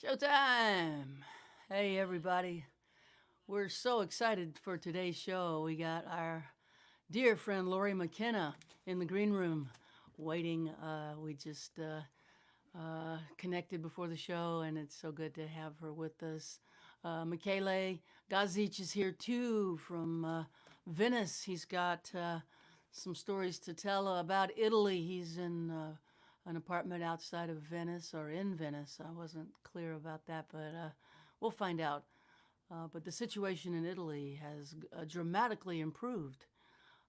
Showtime! Hey, everybody. We're so excited for today's show. We got our dear friend Lori McKenna in the green room waiting. We just connected before the show, and it's so good to have her with us. Michele Gazic is here too from Venice. He's got some stories to tell about Italy. He's in an apartment outside of Venice or in Venice. I wasn't clear about that, but we'll find out. But the situation in Italy has dramatically improved,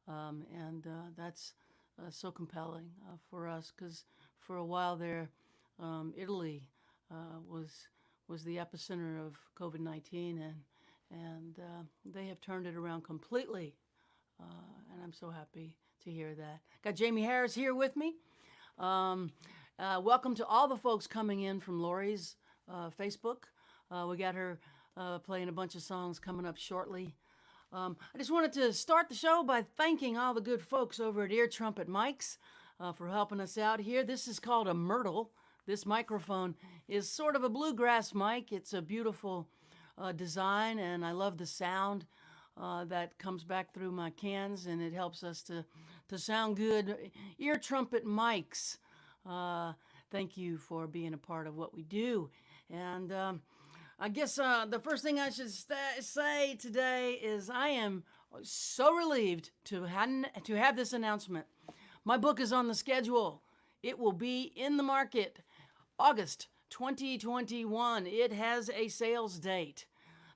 and that's so compelling for us because for a while there, Italy was the epicenter of COVID-19, and they have turned it around completely, and I'm so happy to hear that. Got Jamie Harris here with me. Welcome to all the folks coming in from Lori's Facebook. We got her playing a bunch of songs coming up shortly. I just wanted to start the show by thanking all the good folks over at Ear Trumpet Mics for helping us out here. This is called a Myrtle. This microphone is sort of a bluegrass mic. It's a beautiful design, and I love the sound that comes back through my cans, and it helps us to sound good. Ear Trumpet Mics. Thank you for being a part of what we do. And I guess the first thing I should say today is I am so relieved to have this announcement. My book is on the schedule. It will be in the market August 2021. It has a sales date.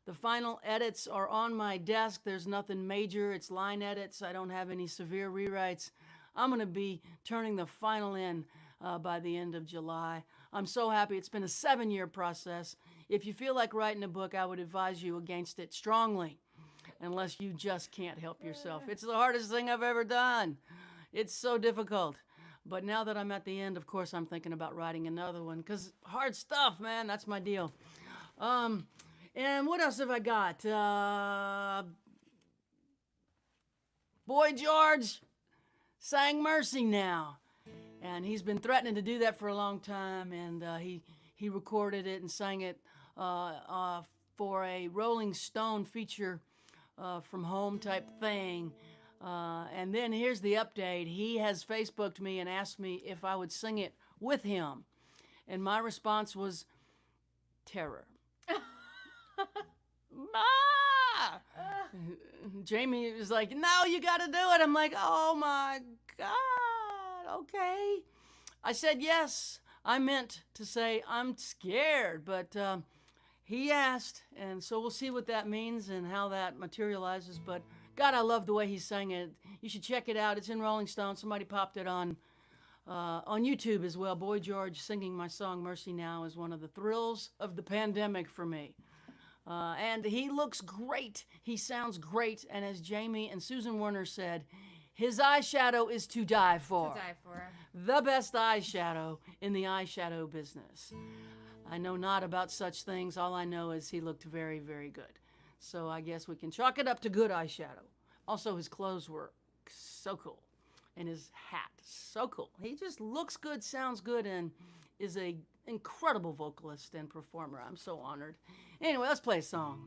The final edits are on my desk. There's nothing major. It's line edits. I don't have any severe rewrites. I'm going to be turning the final in by the end of July. I'm so happy. It's been a 7-year process. If you feel like writing a book, I would advise you against it strongly, unless you just can't help yourself. It's the hardest thing I've ever done. It's so difficult. But now that I'm at the end, of course, I'm thinking about writing another one because hard stuff, man. That's my deal. And what else have I got? Boy George sang Mercy Now. And he's been threatening to do that for a long time. And he recorded it and sang it for a Rolling Stone feature from home type thing. And then here's the update. He has Facebooked me and asked me if I would sing it with him. And my response was terror. Ah! Jamie was like, no, you got to do it. I'm like, oh my God, okay. I said yes. I meant to say I'm scared, but he asked, and so we'll see what that means and how that materializes. But God, I love the way he sang it. You should check it out. It's in Rolling Stone. Somebody popped it on YouTube as well. Boy George singing my song Mercy Now is one of the thrills of the pandemic for me. And he looks great. He sounds great. And as Jamie and Susan Werner said, his eyeshadow is to die for. To die for. The best eyeshadow in the eyeshadow business. I know not about such things. All I know is he looked very, very good. So I guess we can chalk it up to good eyeshadow. Also, his clothes were so cool. And his hat, so cool. He just looks good, sounds good, and is a incredible vocalist and performer. I'm so honored. Anyway, let's play a song.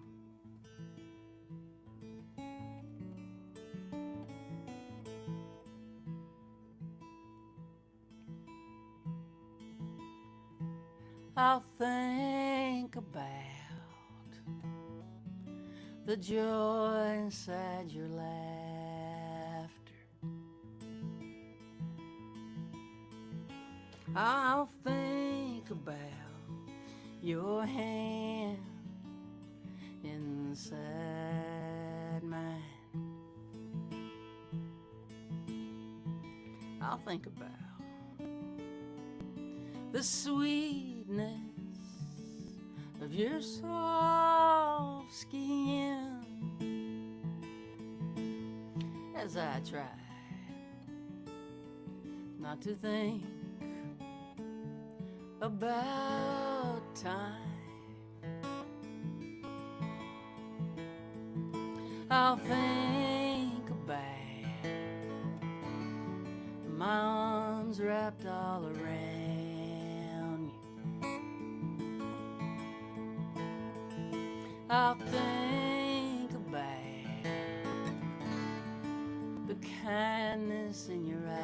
I'll think about the joy inside your laughter. I'll think about your hand inside mine. I'll think about the sweetness of your soft skin as I try not to think about time. I'll think about my arms wrapped all around you. I'll think about the kindness in your eyes.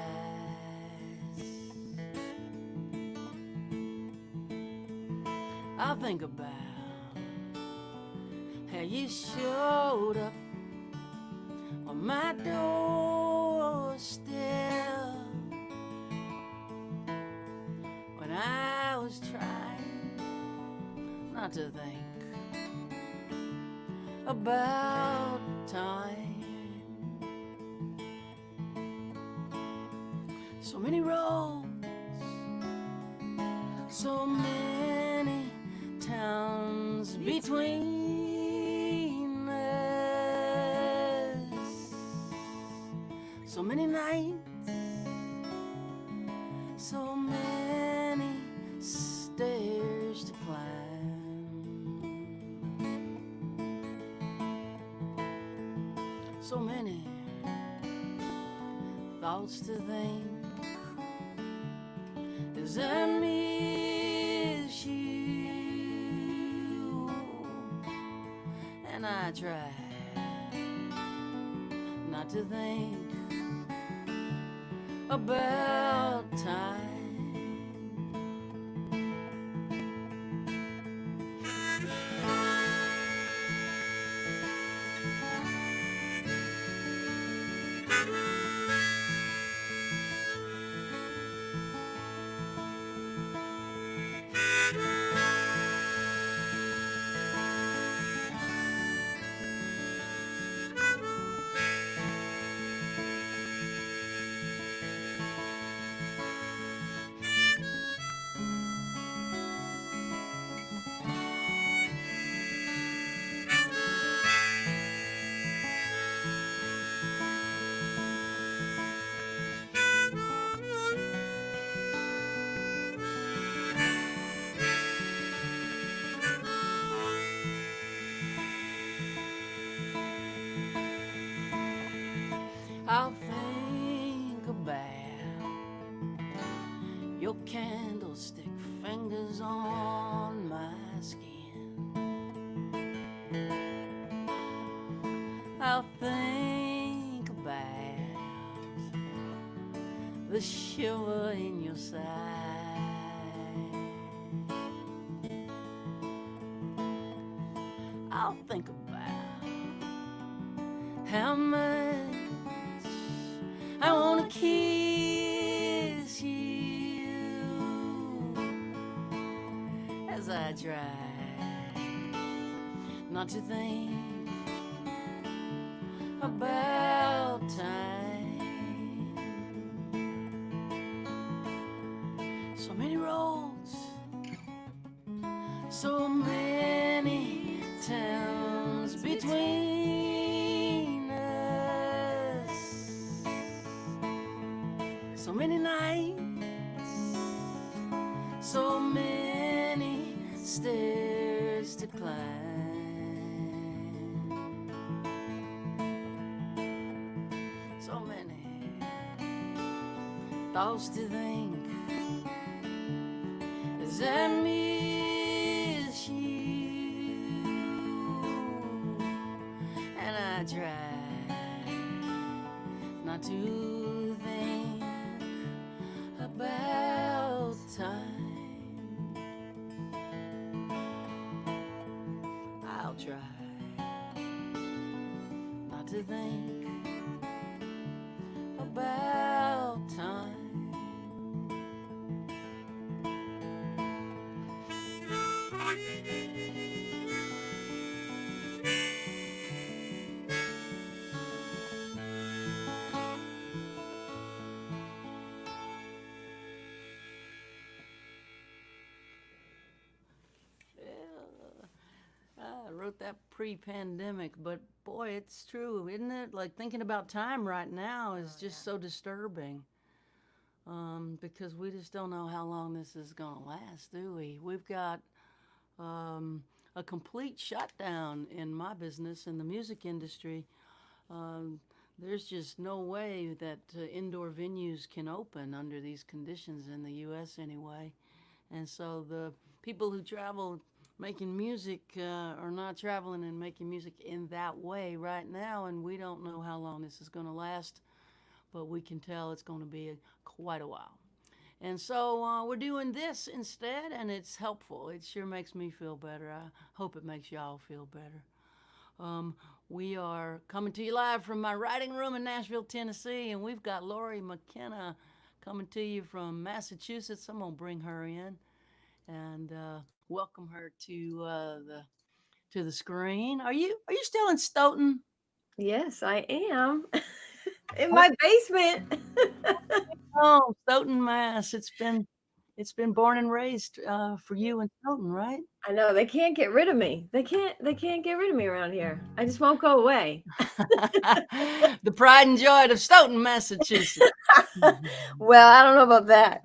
I'll think about how you showed up on my doorstep when I was trying not to think about time. So many roads, so many towns between us, so many nights, so many stairs to climb, so many thoughts to think as I miss you, and I try not to think about time. I'll think about your candlestick fingers on my skin. I'll think about the shiver in your side. I'll think about how much I wanna kiss you as I try not to think about time. So many roads, so many towns between us, so many nights, so many stairs to climb, so many thoughts to think as I miss you, and I try not to think about time. I'll try not to think about time. I wrote that pre-pandemic, but boy, it's true, isn't it? Like thinking about time right now is just so disturbing, because we just don't know how long this is gonna last, do we? We've got a complete shutdown in my business, in the music industry. Um, there's just no way that indoor venues can open under these conditions in the U.S. anyway. And so the people who travel making music or not traveling and making music in that way right now, and we don't know how long this is going to last, but we can tell it's going to be quite a while. And so we're doing this instead, and it's helpful. It sure makes me feel better. I hope it makes y'all feel better. Um, we are coming to you live from my writing room in Nashville, Tennessee, and we've got Lori McKenna coming to you from Massachusetts. I'm gonna bring her in and welcome her to the screen. Are you still in Stoughton? Yes, I am. In Oh, my basement. oh, Stoughton, Mass. It's been born and raised for you in Stoughton, right? I know they can't get rid of me. They can't get rid of me around here. I just won't go away. The pride and joy of Stoughton, Massachusetts. Well, I don't know about that.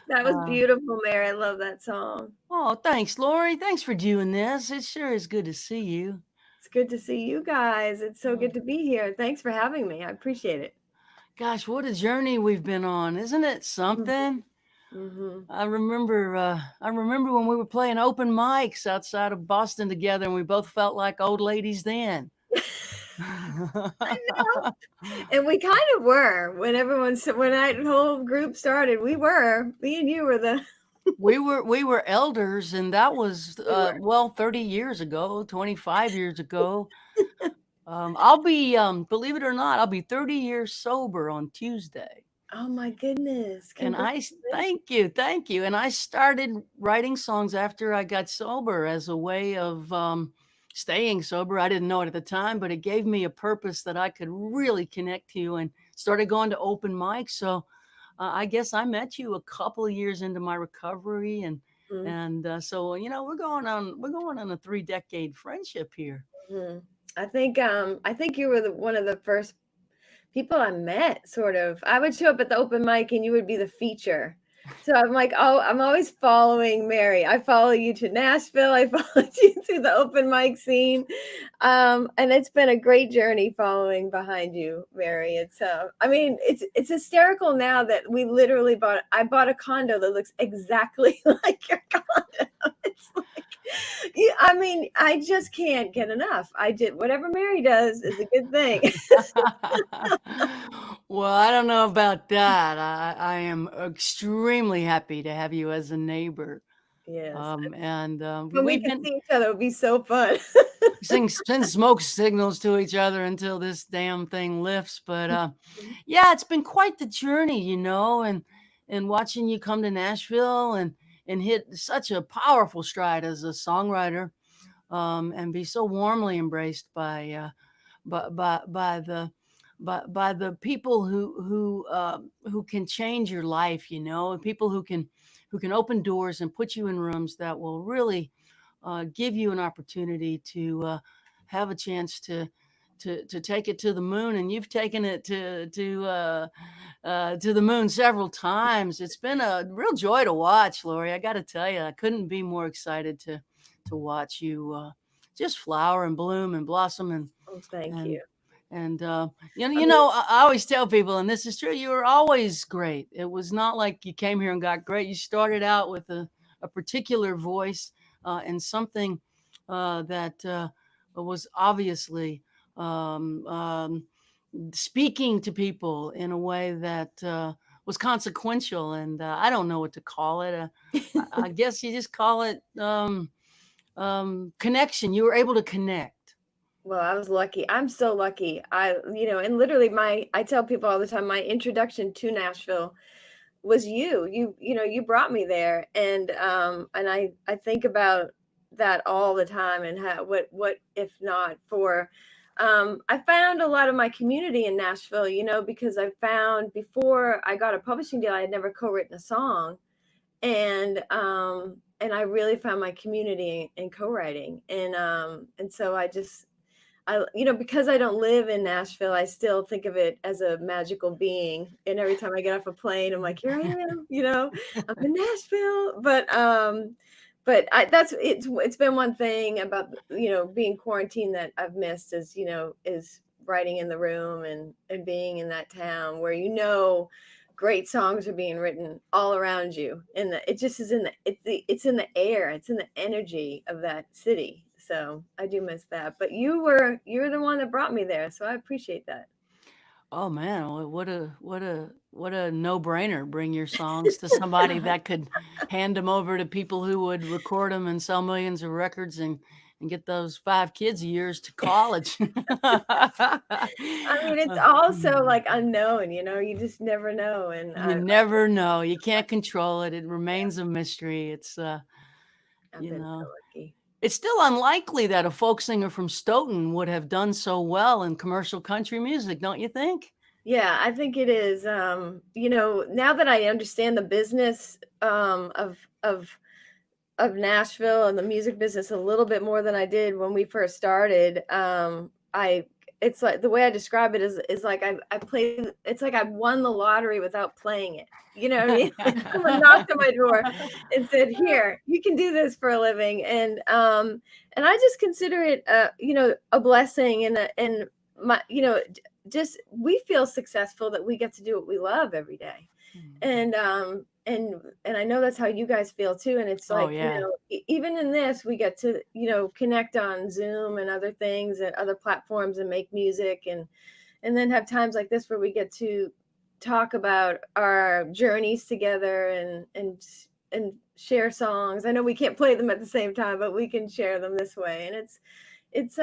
That was uh, beautiful, Mary. I love that song. oh, thanks, Lori. Thanks for doing this. It sure is good to see you. It's good to see you guys. It's so Oh, good to be here. Thanks for having me. I appreciate it. gosh, what a journey we've been on, isn't it something? Mm-hmm. I remember when we were playing open mics outside of Boston together, and we both felt like old ladies then. And we kind of were when that whole group started. We were. Me and you were the. We were elders, and that was We were. 30 years ago, 25 years ago. I'll be believe it or not, I'll be 30 years sober on Tuesday. Oh my goodness! And Congratulations. thank you. And I started writing songs after I got sober as a way of staying sober. I didn't know it at the time, but it gave me a purpose that I could really connect to, and started going to open mics. So I guess I met you a couple of years into my recovery, and so we're going on a 3-decade friendship here. Mm-hmm. I think you were one of the first people I met, sort of. I would show up at the open mic and you would be the feature. So I'm like, oh, I'm always following Mary. I follow you to Nashville. I followed you through the open mic scene. And it's been a great journey following behind you, Mary. I mean, it's hysterical now that I bought a condo that looks exactly like your condo. It's like, yeah, I mean, I just can't get enough. I did whatever Mary does is a good thing. Well, I don't know about that. I am extremely happy to have you as a neighbor. Yes. And When we we've could been see each other, it would be so fun. send smoke signals to each other until this damn thing lifts. But yeah, it's been quite the journey, and watching you come to Nashville and hit such a powerful stride as a songwriter, and be so warmly embraced by the people who can change your life, and people who can open doors and put you in rooms that will really give you an opportunity to have a chance to take it to the moon. And you've taken it to the moon several times. It's been a real joy to watch, Lori. I got to tell you, I couldn't be more excited to watch you just flower and bloom and blossom Oh, thank and you. and I mean, I always tell people, and this is true, you were always great. It was not like you came here and got great. You started out with a particular voice and something that was obviously um, um, speaking to people in a way that was consequential. And I don't know what to call it. I guess you just call it connection. You were able to connect. well, I was lucky. I'm so lucky. And literally I tell people all the time, my introduction to Nashville was you. You brought me there. And I think about that all the time, and how, what if not for, I found a lot of my community in Nashville, because I found, before I got a publishing deal, I had never co-written a song. And I really found my community in co-writing. And so because I don't live in Nashville, I still think of it as a magical being. And every time I get off a plane, I'm like, here I am, I'm in Nashville. But it's been one thing about, being quarantined that I've missed, is writing in the room and being in that town where, great songs are being written all around you, and it just is in it's in the air, it's in the energy of that city. So I do miss that. But you're the one that brought me there, so I appreciate that. Oh man, what a no-brainer. Bring your songs to somebody that could hand them over to people who would record them and sell millions of records and get those 5 kids of yours to college. I mean, it's Uh, also like unknown, you just never know. And you never know. You can't control it. It remains a mystery. I've you been so know, lucky. it's still unlikely that a folk singer from Stoughton would have done so well in commercial country music, don't you think? Yeah, I think it is. Now that I understand the business of Nashville and the music business a little bit more than I did when we first started. I It's like the way I describe it is like I played. It's like I won the lottery without playing it. You know what I mean? Like someone knocked on my door and said, "Here, you can do this for a living," and I just consider it a blessing and my just we feel successful that we get to do what we love every day. And I know that's how you guys feel too. And it's Oh like, yeah. even in this, we get to, connect on Zoom and other things and other platforms and make music and then have times like this where we get to talk about our journeys together and share songs. I know we can't play them at the same time, but we can share them this way. And it's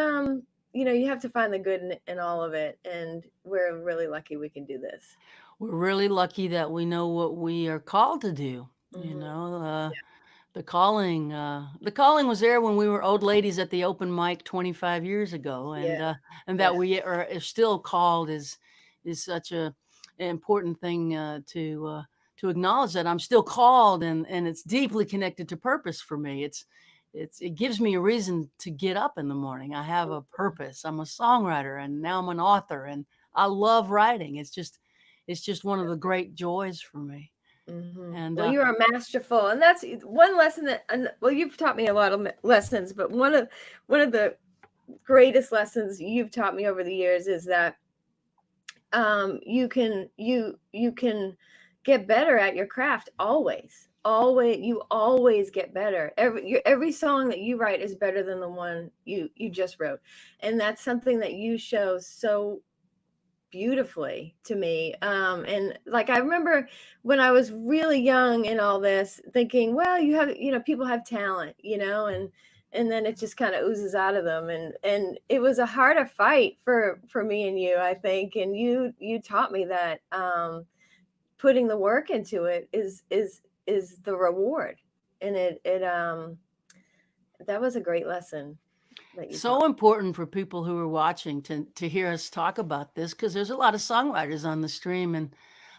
you have to find the good in all of it. And we're really lucky we can do this. We're really lucky that we know what we are called to do. You Hmm. know, the calling was there when we were old ladies at the open mic 25 years ago, Yeah. and Yeah. that we are still called is such an important thing to acknowledge that I'm still called, and it's deeply connected to purpose for me. It gives me a reason to get up in the morning. I have a purpose. I'm a songwriter, and now I'm an author, and I love writing. It's just one of the great joys for me. And Well, you are masterful, and that's one lesson well, you've taught me a lot of lessons, but one of the greatest lessons you've taught me over the years is that you can get better at your craft always. You always get better. Every song that you write is better than the one you just wrote, and that's something that you show so beautifully to me. And like I remember when I was really young in all this, thinking, well, people have talent, and then it just kind of oozes out of them. And it was a harder fight for me and you, I think. And you taught me that putting the work into it is the reward. And it that was a great lesson that you taught. so important for people who are watching to hear us talk about this because there's a lot of songwriters on the stream, and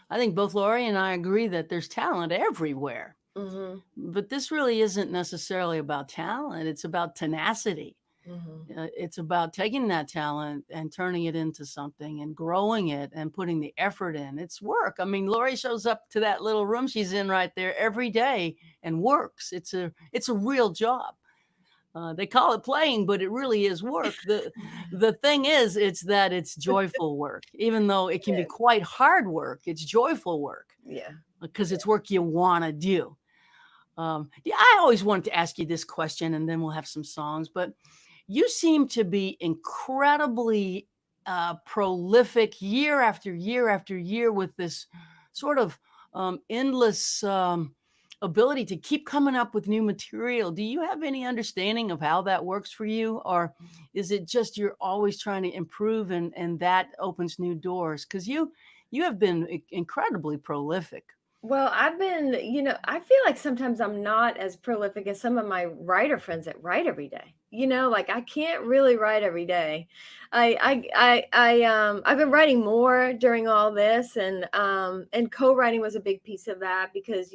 I think both Lori and I agree that there's talent everywhere. Hmm. But this really isn't necessarily about talent; it's about tenacity. Hmm. It's about taking that talent and turning it into something and growing it and putting the effort in. It's work. I mean, Lori shows up to that little room she's in right there every day and works. It's a real job. They call it playing, but it really is work. The thing is, it's that it's joyful work, even though it can be Yes. quite hard work. It's joyful work Yeah. because it's work you want to do. Yeah, I always wanted to ask you this question, and then we'll have some songs. But you seem to be incredibly prolific year after year after year with this sort of endless ability to keep coming up with new material. Do you have any understanding of how that works for you? Or is it just you're always trying to improve and that opens new doors? Because you have been incredibly prolific. Well, I feel like sometimes I'm not as prolific as some of my writer friends that write every day. Like I can't really write every day. I've been writing more during all this, and co-writing was a big piece of that because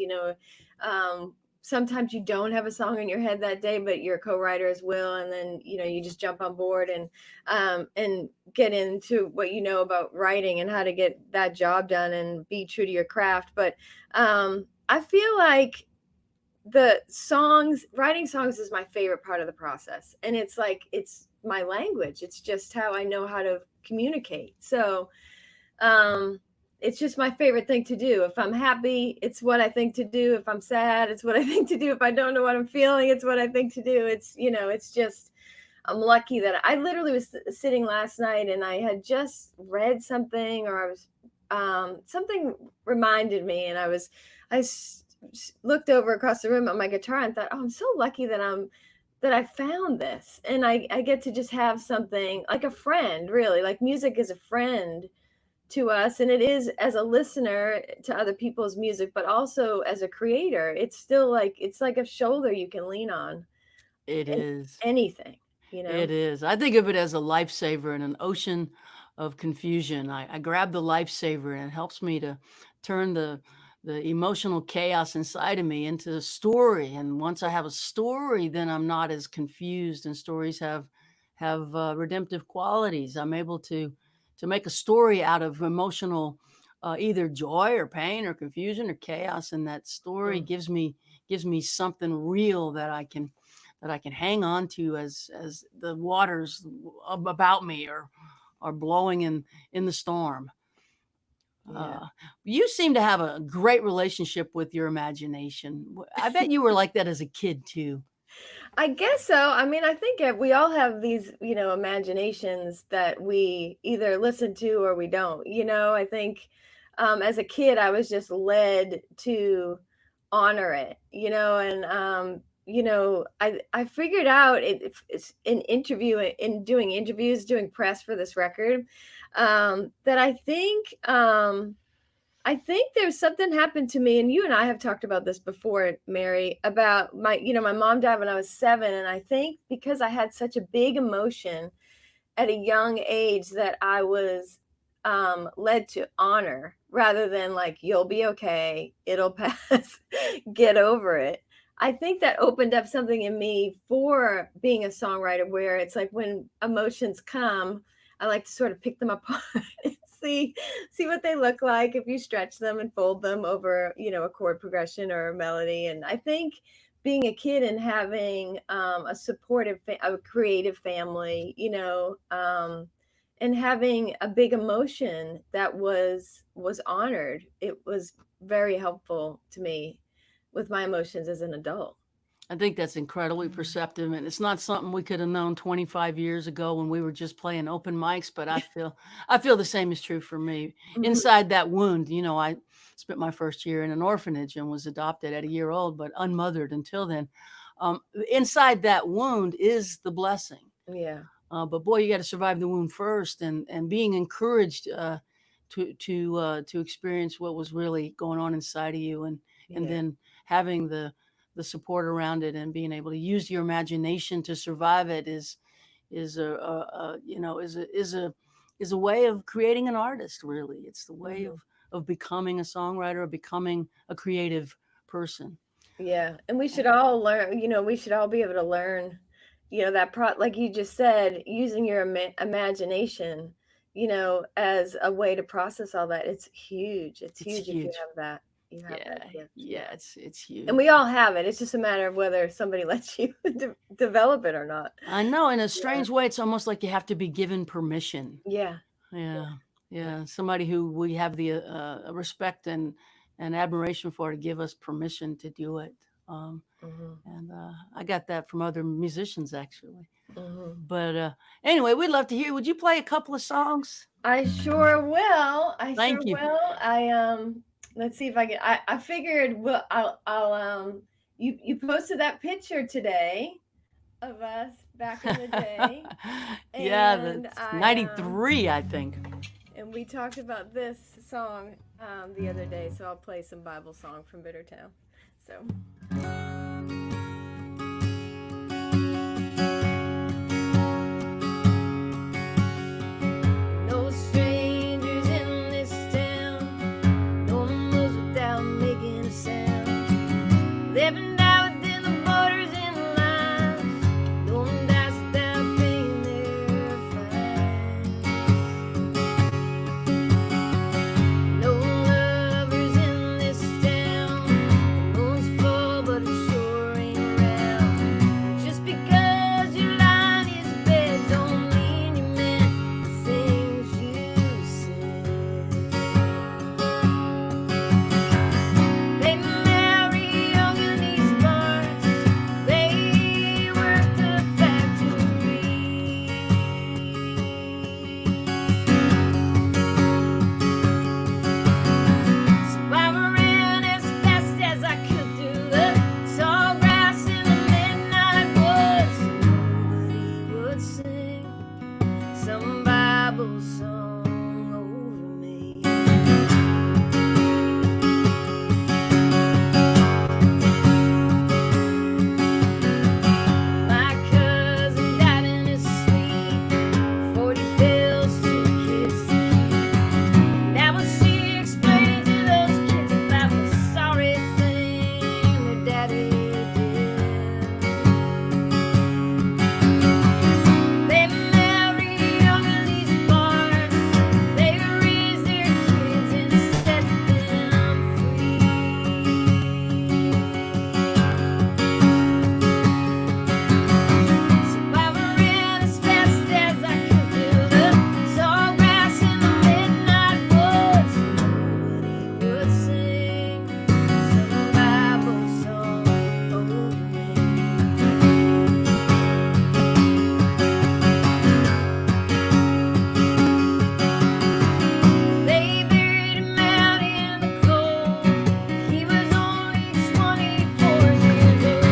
sometimes you don't have a song in your head that day, but your co-writers will, and then you just jump on board and get into what you know about writing and how to get that job done and be true to your craft. But I feel like writing songs is my favorite part of the process. And it's like, it's my language. It's just how I know how to communicate. So, um, it's just my favorite thing to do. If I'm happy, it's what I think to do. If I'm sad, it's what I think to do. If I don't know what I'm feeling, it's what I think to do. It's, it's just, I'm lucky that I literally was sitting last night and I had just read something, or I was, something reminded me, and looked over across the room at my guitar and thought, oh, I'm so lucky that I found this, and I get to just have something like a friend, really. Like, music is a friend to us, and it is as a listener to other people's music, but also as a creator. It's still like, it's like a shoulder you can lean on It in is. anything, It is. I think of it as a lifesaver in an ocean of confusion. I grab the lifesaver and it helps me to turn the emotional chaos inside of me into a story. And once I have a story, then I'm not as confused. And stories have redemptive qualities. I'm able to make a story out of emotional, either joy or pain or confusion or chaos, and that story Mm, gives me something real that I can hang on to as the waters about me are blowing in the storm. yeah. Uh, you seem to have a great relationship with your imagination. I bet you were like that as a kid too. I guess so. I mean, I think we all have these, imaginations that we either listen to or we don't. I think, as a kid, I was just led to honor it, and, I figured out it's in doing interviews, doing press for this record, that I think there's something happened to me, and you and I have talked about this before, Mary, about my mom died when I was 7, and I think because I had such a big emotion at a young age that I was, led to honor rather than like, you'll be okay, it'll pass, get over it. I think that opened up something in me for being a songwriter, where it's like when emotions come, I like to sort of pick them apart and see what they look like if you stretch them and fold them over, a chord progression or a melody. And I think being a kid and having, a supportive, a creative family, and having a big emotion that was honored, it was very helpful to me with my emotions as an adult. I think that's incredibly perceptive, and it's not something we could have known 25 years ago when we were just playing open mics. But I feel the same is true for me. Mhm. Inside that wound, I spent my first year in an orphanage and was adopted at a year old, but unmothered until then. Inside that wound is the blessing. Yeah. But boy, you got to survive the wound first, and being encouraged to experience what was really going on inside of you, and Yeah. then having the support around it and being able to use your imagination to survive it is a you know is a way of creating an artist. Really, it's the way Mhm. of becoming a songwriter, or becoming a creative person. Yeah, and we should all learn, we should all be able to learn, like you just said, using your imagination, as a way to process all that. It's huge. It's It's huge if you huge. have that. You have Yeah, that gift. yeah, Yeah. it's And huge. we all have it. It's just a matter of whether somebody lets you develop it or not. I know, in a Yeah. strange way, it's almost like you have to be given permission. Yeah. Yeah. Yeah, Yeah. yeah, somebody who we have the, respect and admiration for, to give us permission to do it. Um, Hmm. and I got that from other musicians, actually. Hmm. But anyway, we'd love to hear. Would you play a couple of songs? I sure will. I sure Thank you. will. Let's see if I can. I figured I'll you posted that picture today of us back in the day, Yeah, and that's 93, I think. and we talked about this song the other day, so I'll play some Bible song from Bittertown. So no strangers in this town, no one moves without making a sound. Living out within the borders and the lines, no one dies without paying their fines. No lovers in this town, no one's for some Bible song over me. My cousin died in his sleep, 40 bills, 2 kids to keep. Now when she explained to those kids about the sorry thing their daddy did. They married young in these bars. They raised their kids and set them free. So I ran as fast as I could through the tall grass in the midnight woods. Nobody would sing some Bible song over me. They buried him out in the cold. He was only 24 years old.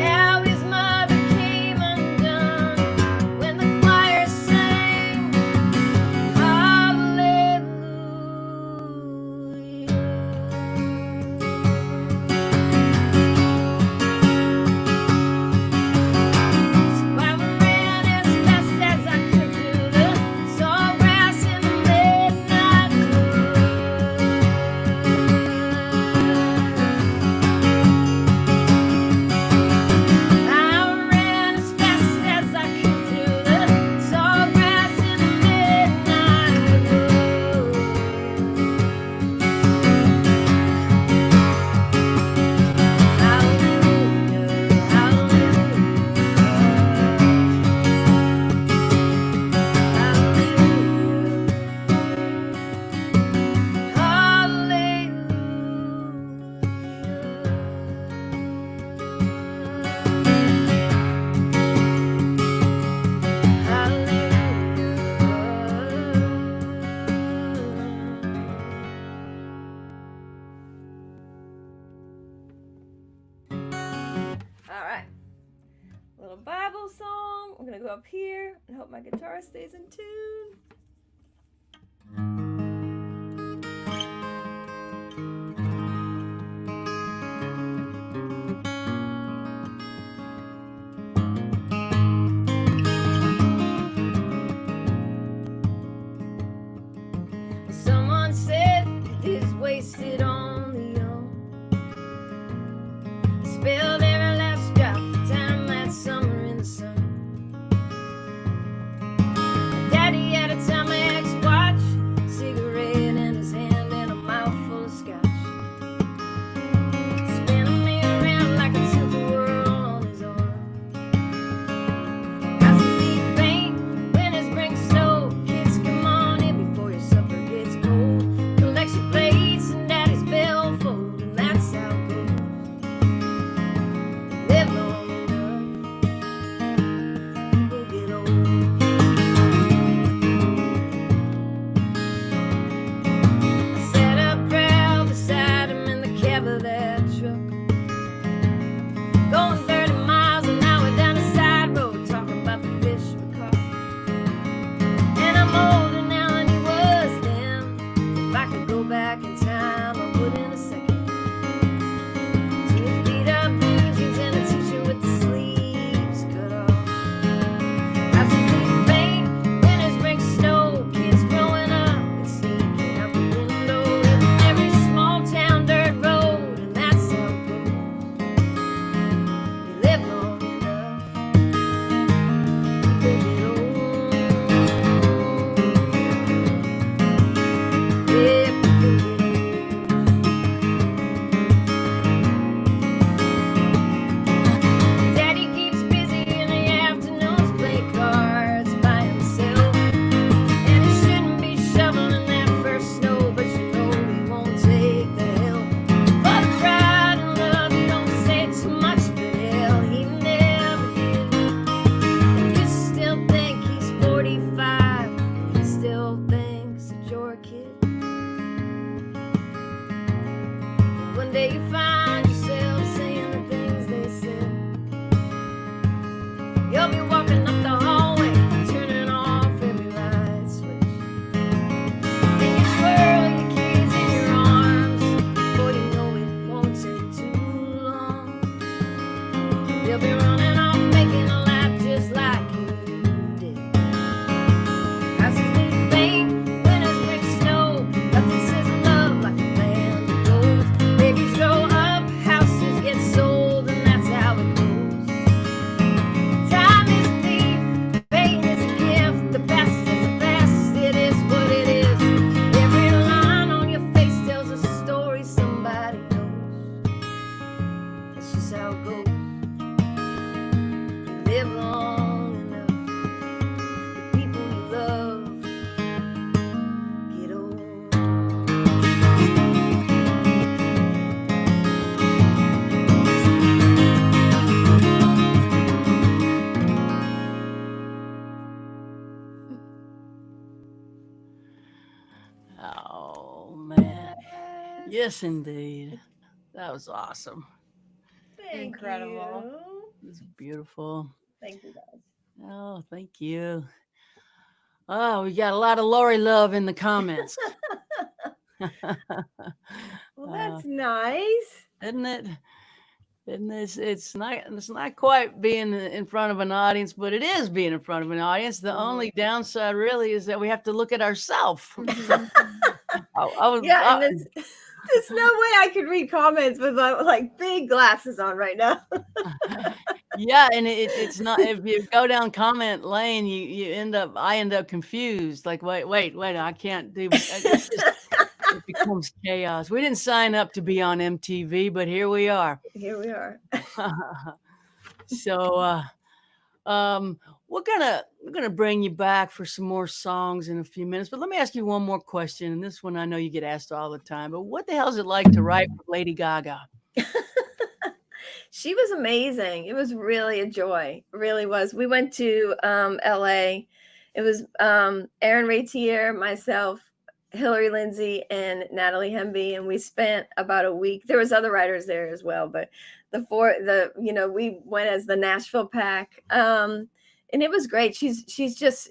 How his mother came undone when the choir sang Hallelujah. So I ran as fast as I could through the tall grass in the midnight woods. I ran as fast as I could through the tall grass in the midnight woods. Hallelujah, all right, little Bible song. I'm gonna go up here and hope my guitar stays in tune. Someone said it is wasted on the young. Spilled every last drop of time that summer in the sun. Daddy had a time They'll be running off, making a laugh just like you did. Houses need paint, winters bring snow. Nothing says love like a band of gold. Babies grow up, houses get sold, and that's how it goes. Time is a thief, fate is a gift. The best is the best, it is what it is. Every line on your face tells a story somebody knows. That's just how it goes. Live long enough, the people you love get old. Oh man. Yes, indeed. That was awesome. Thank Incredible. you. It's beautiful. Thank you guys. Oh, thank you. Oh, we got a lot of Lori love in the comments. Well, that's nice. Isn't it? And it's not quite being in front of an audience, but it is being in front of an audience. The only downside really is that we have to look at ourselves. Yeah, and there's no way I could read comments with like big glasses on right now. Yeah, and it's not, if you go down comment lane, I end up confused. Like, wait, I can't do it becomes chaos. We didn't sign up to be on MTV, but here we are. Here we are. So we're gonna bring you back for some more songs in a few minutes. But let me ask you one more question, and this one I know you get asked all the time. But what the hell is it like to write with Lady Gaga? She was amazing. It was really a joy. It really was. We went to LA. It was Aaron Ratier, myself, Hillary Lindsay, and Natalie Hemby, and we spent about a week. There was other writers there as well, but we went as the Nashville pack. And it was great. She just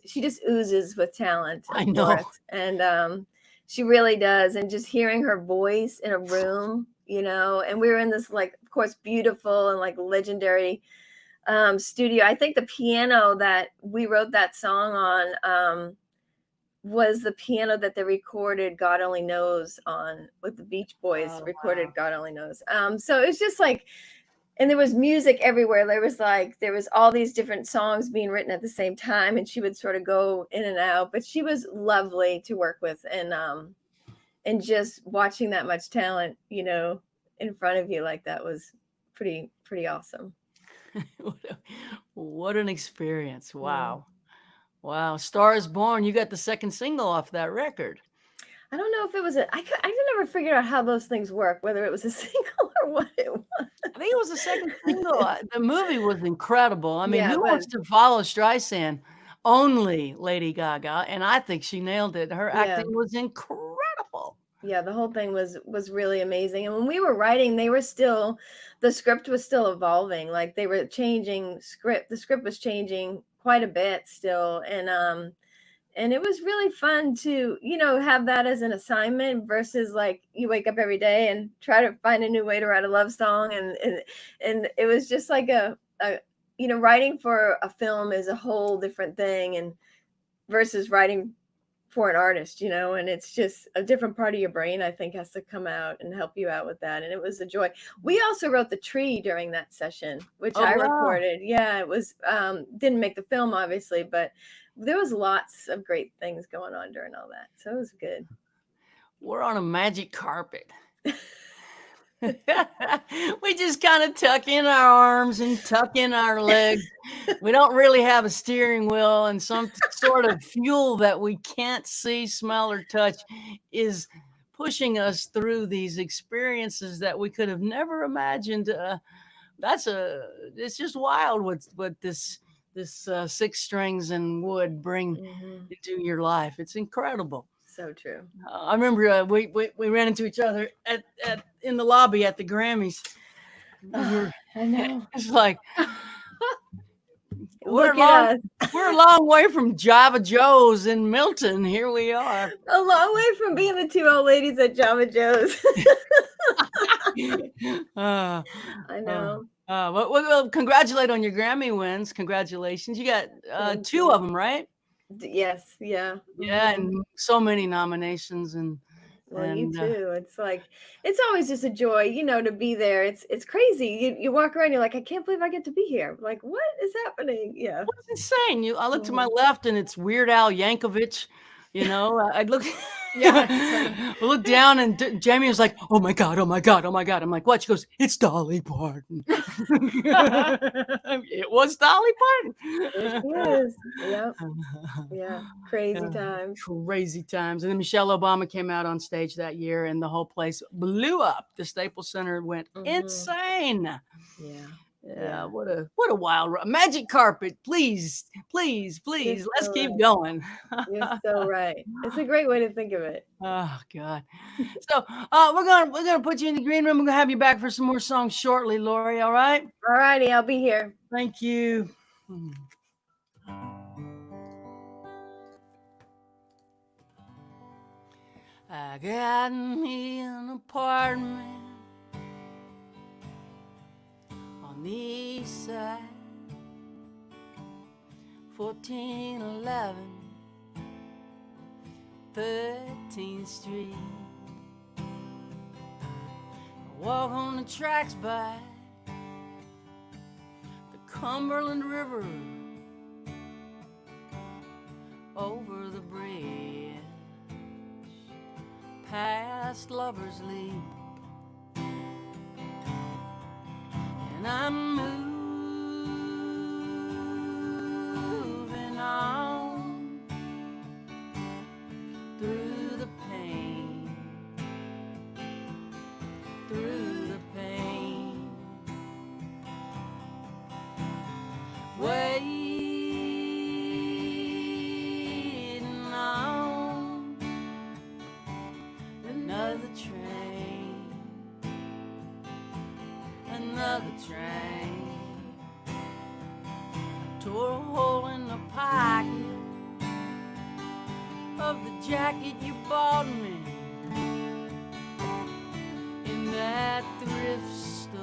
oozes with talent. I know. And she really does. And just hearing her voice in a room, and we were in this, like, of course, beautiful and like legendary studio. I think the piano that we wrote that song on was the piano that they recorded God Only Knows on, with the Beach Boys. Recorded God Only Knows. So it's just like, and there was music everywhere. There was all these different songs being written at the same time, and she would sort of go in and out, but she was lovely to work with. And just watching that much talent, in front of you like that was pretty awesome. What an experience. Wow. Wow. Star is Born. You got the second single off that record. I don't know if it was I never figured out how those things work, whether it was a single or what it was. I think it was the second single. The movie was incredible. I mean, Yeah, who wants to follow Streisand? Only Lady Gaga. And I think she nailed it. Her acting was incredible. Yeah, the whole thing was really amazing. And when we were writing, the script was still evolving. Like, they were changing script. The script was changing quite a bit still. And it was really fun to, have that as an assignment versus like you wake up every day and try to find a new way to write a love song. And it was just like writing for a film is a whole different thing, and versus writing for an artist, and it's just a different part of your brain, I think, has to come out and help you out with that. And it was a joy. We also wrote The Tree during that session, which I recorded. Yeah, it was, didn't make the film, obviously, but there was lots of great things going on during all that. So it was good. We're on a magic carpet. We just kind of tuck in our arms and tuck in our legs. We don't really have a steering wheel, and some sort of fuel that we can't see, smell, or touch is pushing us through these experiences that we could have never imagined. It's just wild what this 6 strings and wood bring into your life. It's incredible. So true. I remember we ran into each other in the lobby at the Grammys. I know. It's like we're Look at us. we're a long way from Java Joe's in Milton. Here we are. A long way from being the two old ladies at Java Joe's. uh, I know. well, congratulate on your Grammy wins. Congratulations. You got Thank two you. of them, right? Yes, yeah. Yeah, Mhm. and so many nominations Well, you and too. It's like it's always just a joy, to be there. It's crazy. You walk around, you're like, I can't believe I get to be here. Like, what is happening? Yeah. what's insane. I look to my Mhm. left and it's Weird Al Yankovic. I'd look Yeah, it's I look down and Jamie was like, "Oh my god, oh my god, oh my god." I'm like, "What?" She goes, "It's Dolly Parton." It was Dolly There Parton. she is. Yep. Yeah. Crazy Yeah, times. crazy times. And then Michelle Obama came out on stage that year and the whole place blew up. The Staples Center went Mhm. insane. Yeah. Yeah, Yeah. what a wild magic carpet. Please, please, You're please, let's so keep right. going. You're so right. It's a great way to think of it. Oh God. So we're gonna put you in the green room. We're gonna have you back for some more songs shortly, Lori. All right. All righty, I'll be here. Thank you. I got me an apartment on the east side, 1411 13th Street. I walk on the tracks by the Cumberland River, over the bridge, past Lover's Leap, and I'm moving on through the pain, waiting on another train. Tore a hole in the pocket of the jacket you bought me in that thrift store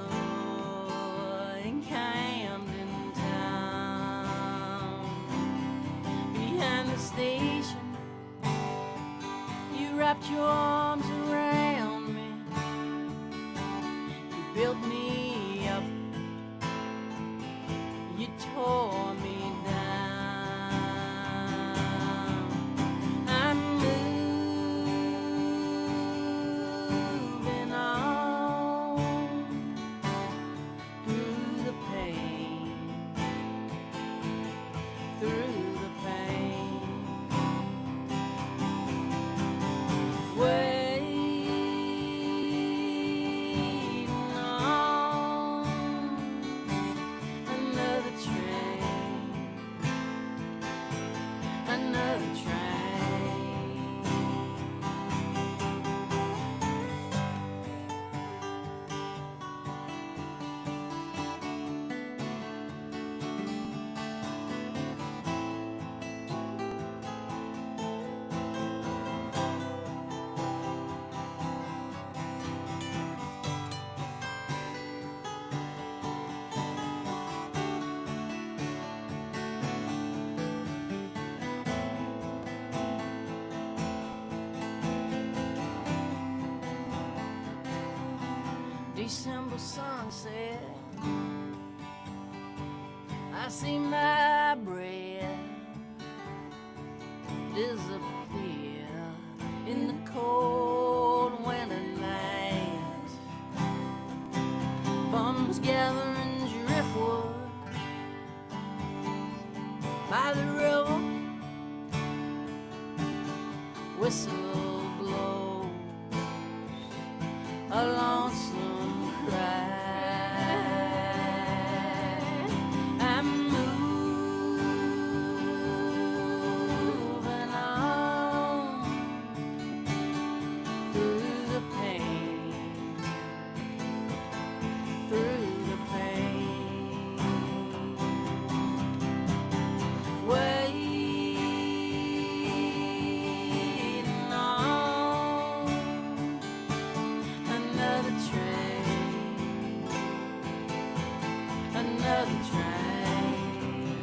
in Camden Town. Behind the station, you wrapped your arms around me. You built me up, you tore me down. I'm moving on through the pain, waiting on another train. December sunset, I see my breath disappear in the cold winter night. Bums gathering driftwood by the river, whistle blows a lonesome cry. I'm moving on through the pain, another train.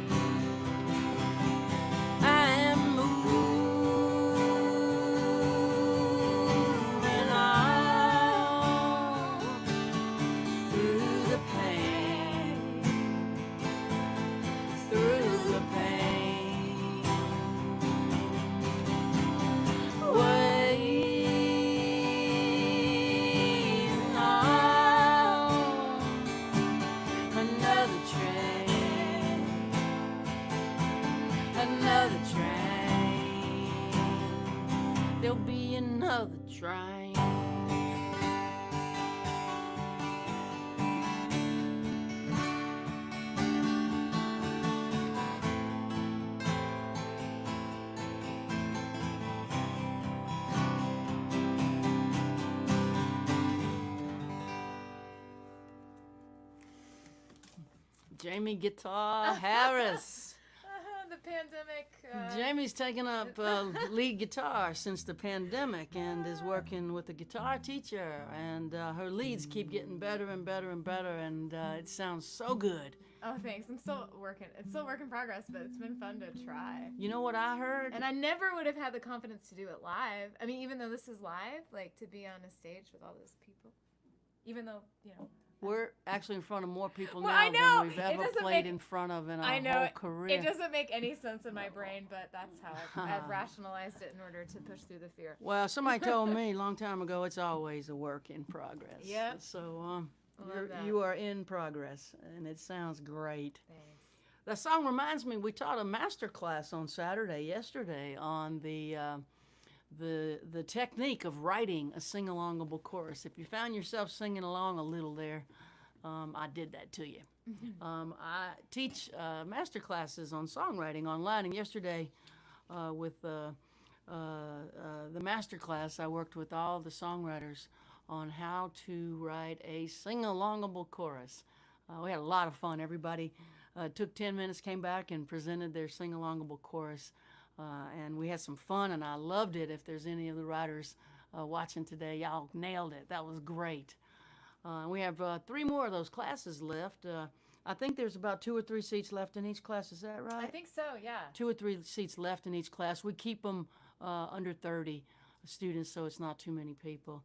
I am moving on through the pain, through the pain. Waiting on another train, another train. There'll be another train. Jamie Guitar Harris. The pandemic. Jamie's taken up lead guitar since the pandemic and is working with a guitar teacher, and her leads keep getting better and better and better, and it sounds so good. Oh, thanks. I'm still working. It's still work in progress, but it's been fun to try. You know what I heard? And I never would have had the confidence to do it live. I mean, even though this is live, like to be on a stage with all those people. Even though, you know. We're actually in front of more people Well, now I know. than we've ever played in front of in our whole career. It doesn't make any sense in my brain, but that's how I've rationalized it in order to push through the fear. Well, somebody told me a long time ago it's always a work in progress. Yep. So that. you are in progress, and it sounds great. Thanks. That song reminds me, we taught a master class on yesterday, on the technique of writing a sing-alongable chorus. If you found yourself singing along a little there, I did that to you. I teach master classes on songwriting online, and yesterday with the master class, I worked with all the songwriters on how to write a sing-alongable chorus. We had a lot of fun. Everybody took 10 minutes, came back, and presented their sing-alongable chorus. And we had some fun, and I loved it. If there's any of the writers watching today, y'all nailed it. That was great. We have 3 more of those classes left. I think there's about 2 or 3 seats left in each class. Is that right? I think so, yeah. 2 or 3 seats left in each class. We keep them under 30 students, so it's not too many people.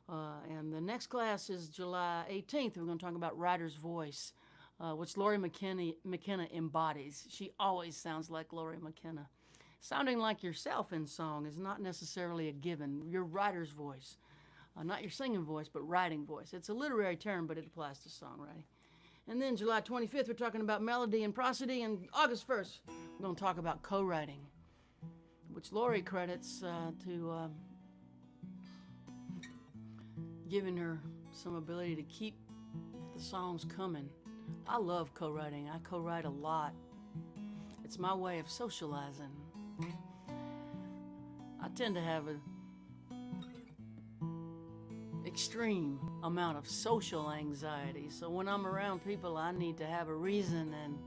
And the next class is July 18th. We're going to talk about writer's voice, which Lori McKenna embodies. She always sounds like Lori McKenna. Sounding like yourself in song is not necessarily a given. Your writer's voice, not your singing voice, but writing voice. It's a literary term, but it applies to songwriting. And then July 25th, we're talking about melody and prosody. And August 1st, we're going to talk about co-writing, which Lori credits to giving her some ability to keep the songs coming. I love co-writing. I co-write a lot. It's my way of socializing. I tend to have an extreme amount of social anxiety, so when I'm around people, I need to have a reason, and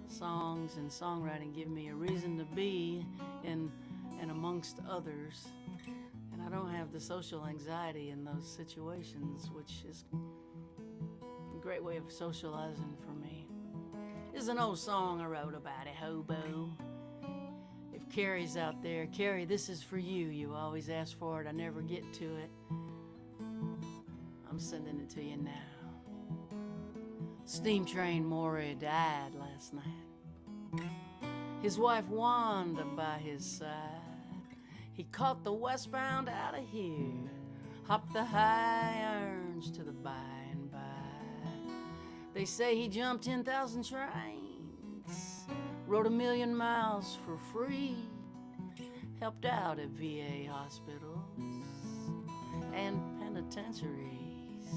songs and songwriting give me a reason to be in and amongst others, and I don't have the social anxiety in those situations, which is a great way of socializing for me. This is an old song I wrote about a hobo. If Carrie's out there, Carrie, this is for you. You always ask for it. I never get to it. I'm sending it to you now. Steam train Maury died last night. His wife Wanda by his side. He caught the westbound out of here. Hopped the high irons to the by and by. They say he jumped 10,000 trains. Rode 1,000,000 miles for free. Helped out at VA hospitals and penitentiaries.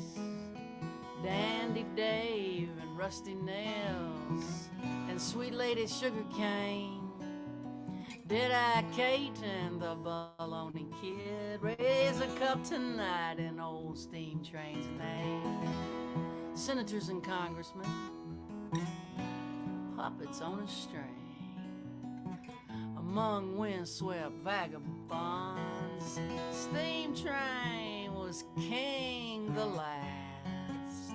Dandy Dave and Rusty Nails and Sweet Lady Sugar Cane. Dead-Eye Kate and the Baloney Kid. Raise a cup tonight in old steam train's name. Senators and congressmen, puppets on a string. Among windswept vagabonds, steam train was king the last.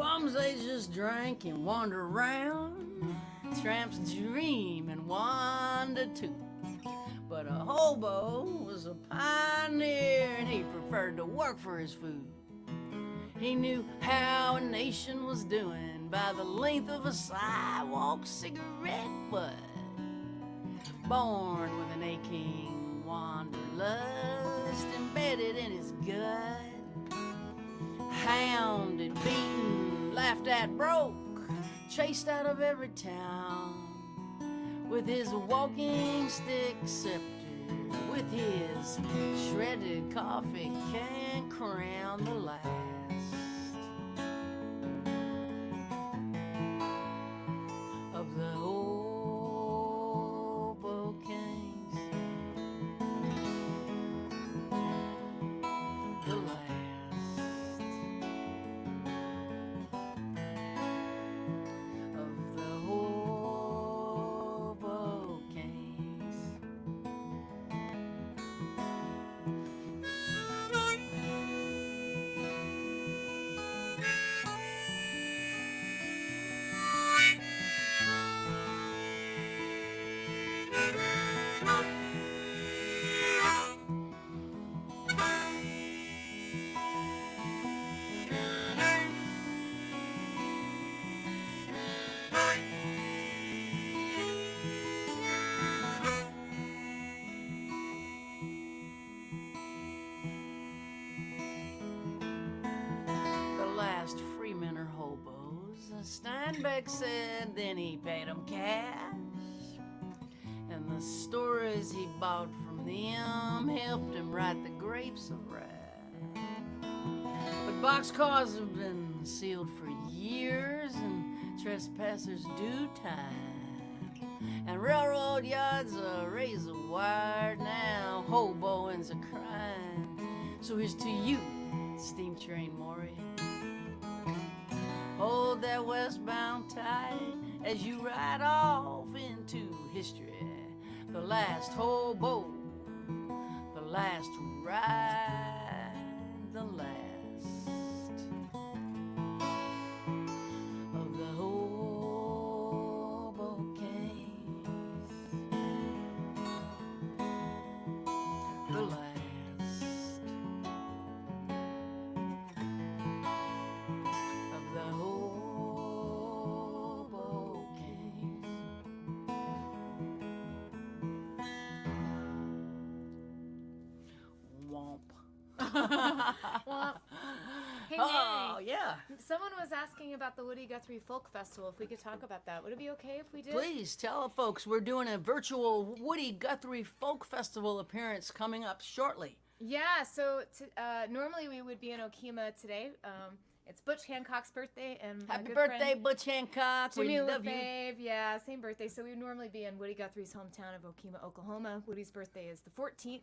Bums, they just drank and wander around. Tramps dream and wander too. But a hobo was a pioneer and he preferred to work for his food. He knew how a nation was doing by the length of a sidewalk cigarette butt. Born with an aching wanderlust embedded in his gut. Hounded, beaten, laughed at, broke, chased out of every town. With his walking stick scepter, with his shredded coffee can crown the last of the hobo kings. The last of the hobo kings. The last freemen are hobos, Steinbeck said, then he paid them cash. And the stories he bought from them helped him write the grapes of wrath. But boxcars have been sealed for years and trespassers do time. And railroad yards are razor wired now, hoboing's a crime. So here's to you, steam train Maury. Hold that westbound tight as you ride off into history. The last hobo, the last ride, the last of the hobo kings. The last of the hobo kings. Womp. Well, hey, Oh, Mary, yeah. someone was asking about the Woody Guthrie Folk Festival, if we could talk about that. Would it be okay if we did? Please tell folks we're doing a virtual Woody Guthrie Folk Festival appearance coming up shortly. Yeah, so normally we would be in Okima today. It's Butch Hancock's birthday, and my Happy good birthday, friend Butch Hancock. Jimmy We love you. LaFave. Yeah, same birthday. So we would normally be in Woody Guthrie's hometown of Okima, Oklahoma. Woody's birthday is the 14th.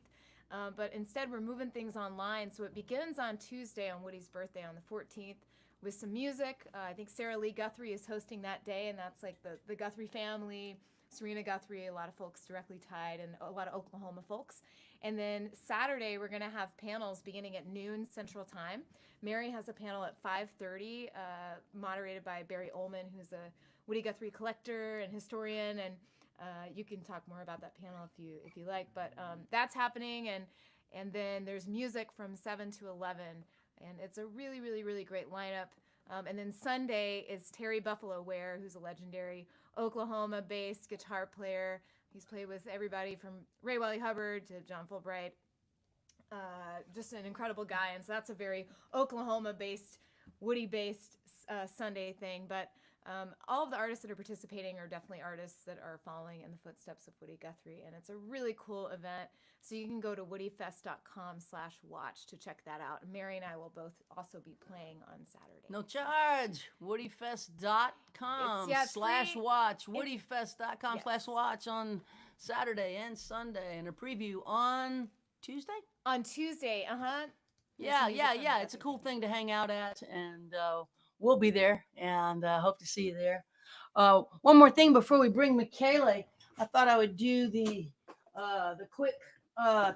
But instead, we're moving things online. So it begins on Tuesday on Woody's birthday on the 14th with some music. I think Sarah Lee Guthrie is hosting that day, and that's like the Guthrie family, Serena Guthrie, a lot of folks directly tied, and a lot of Oklahoma folks. And then Saturday, we're going to have panels beginning at noon Central Time. Mary has a panel at 5:30, moderated by Barry Ullman, who's a Woody Guthrie collector and historian, and you can talk more about that panel if you like. But that's happening, and then there's music from 7 to 11, and it's a really, really, really great lineup. And then Sunday is Terry Buffalo Ware, who's a legendary Oklahoma-based guitar player. He's played with everybody from Ray Wiley Hubbard to John Fulbright. Just an incredible guy, and so that's a very Oklahoma-based, Woody-based Sunday thing. But all of the artists that are participating are definitely artists that are following in the footsteps of Woody Guthrie, and it's a really cool event. So you can go to woodyfest.com/watch to check that out. And Mary and I will both also be playing on Saturday. No charge. Woodyfest.com It's slash free. watch. Woodyfest.com Yes. slash watch on Saturday and Sunday, and a preview on Tuesday? On Tuesday, Yeah. It's a cool thing to hang out at, and we'll be there, and hope to see you there. One more thing before we bring Michaela, I thought I would do the quick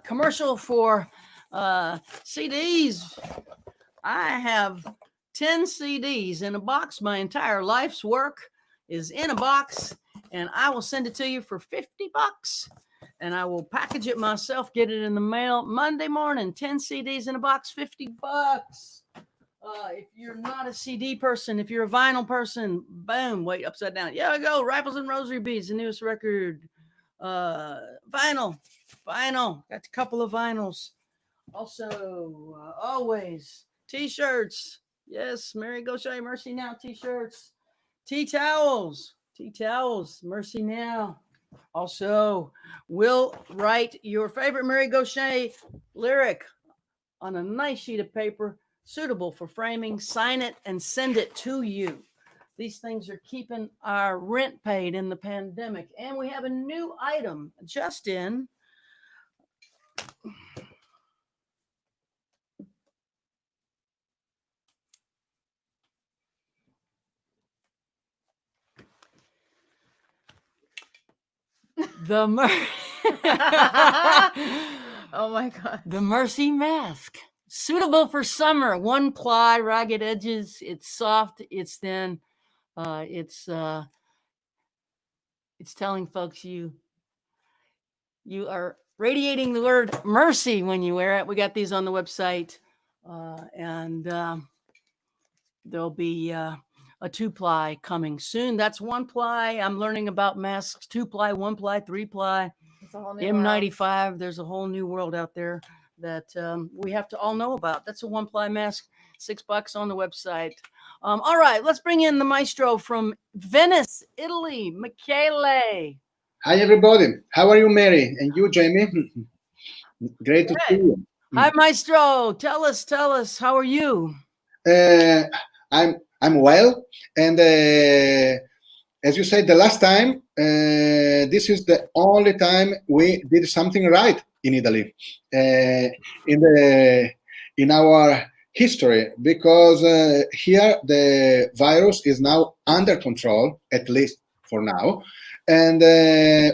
commercial for CDs. I have 10 CDs in a box. My entire life's work is in a box, and I will send it to you for $50. And I will package it myself, get it in the mail Monday morning. 10 CDs in a box, $50. If you're not a CD person, if you're a vinyl person, boom, wait, upside down. Yeah, I go. Rifles and Rosary Beads, the newest record. Vinyl. Got a couple of vinyls. Also, always t-shirts. Yes, Mary Gauthier, Mercy Now t-shirts. Tea towels. Mercy Now. Also, we'll write your favorite Mary Gauthier lyric on a nice sheet of paper suitable for framing, sign it, and send it to you. These things are keeping our rent paid in the pandemic. And we have a new item just in. The Oh my God. The Mercy Mask. Suitable for summer. One ply, ragged edges. It's soft. It's thin. It's telling folks you are radiating the word mercy when you wear it. We got these on the website, and there'll be a 2-ply coming soon. That's 1-ply. I'm learning about masks. 2-ply, 1-ply, 3-ply. It's a whole new M95. world. There's a whole new world out there that we have to all know about. That's a 1-ply mask. $6 on the website. All right, let's bring in the maestro from Venice, Italy, Michele. Hi, everybody. How are you, Mary? And you, Jamie? Great to see you. Hi, maestro. Tell us, how are you? I'm well, and as you said the last time, this is the only time we did something right in Italy, in our history, because here the virus is now under control, at least for now, and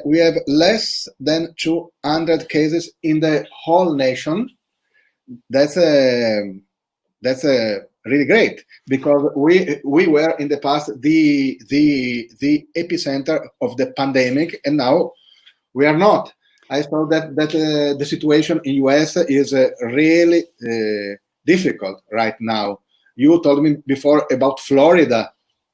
we have less than 200 cases in the whole nation. That's really great, because we were in the past the epicenter of the pandemic, and now we are not. I saw that the situation in US is really difficult right now. You told me before about Florida.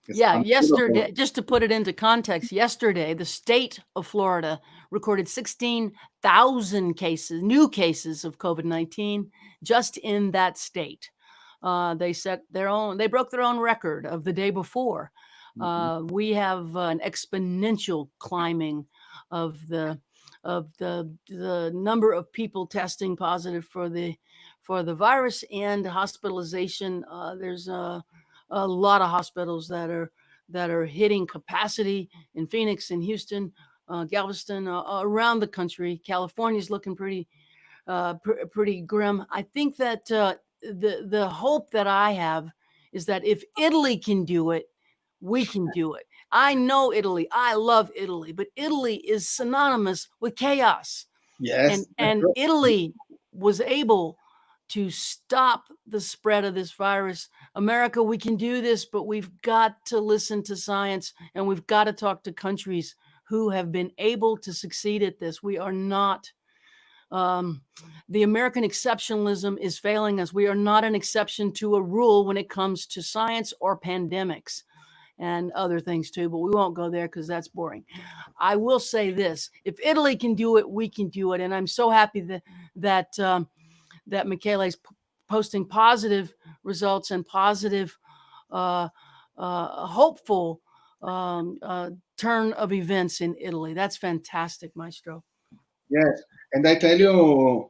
Yeah, yesterday, just to put it into context, yesterday, the state of Florida recorded 16,000 new cases of COVID-19 just in that state. They broke their own record of the day before. We have an exponential climbing of the number of people testing positive for the virus and hospitalization. There's a lot of hospitals that are hitting capacity in Phoenix and Houston, Galveston, around the country. California's looking pretty grim. I think that the hope that I have is that if Italy can do it, we can do it. I know Italy. I love Italy, but Italy is synonymous with chaos. Yes, and Italy was able to stop the spread of this virus. America, we can do this, but we've got to listen to science, and we've got to talk to countries who have been able to succeed at this. We are not, the American exceptionalism is failing us. We are not an exception to a rule when it comes to science or pandemics and other things too, but we won't go there because that's boring. I will say this: if Italy can do it, we can do it. And I'm so happy that Michele's posting positive results and positive, hopeful turn of events in Italy. That's fantastic, Maestro. Yes, and I tell you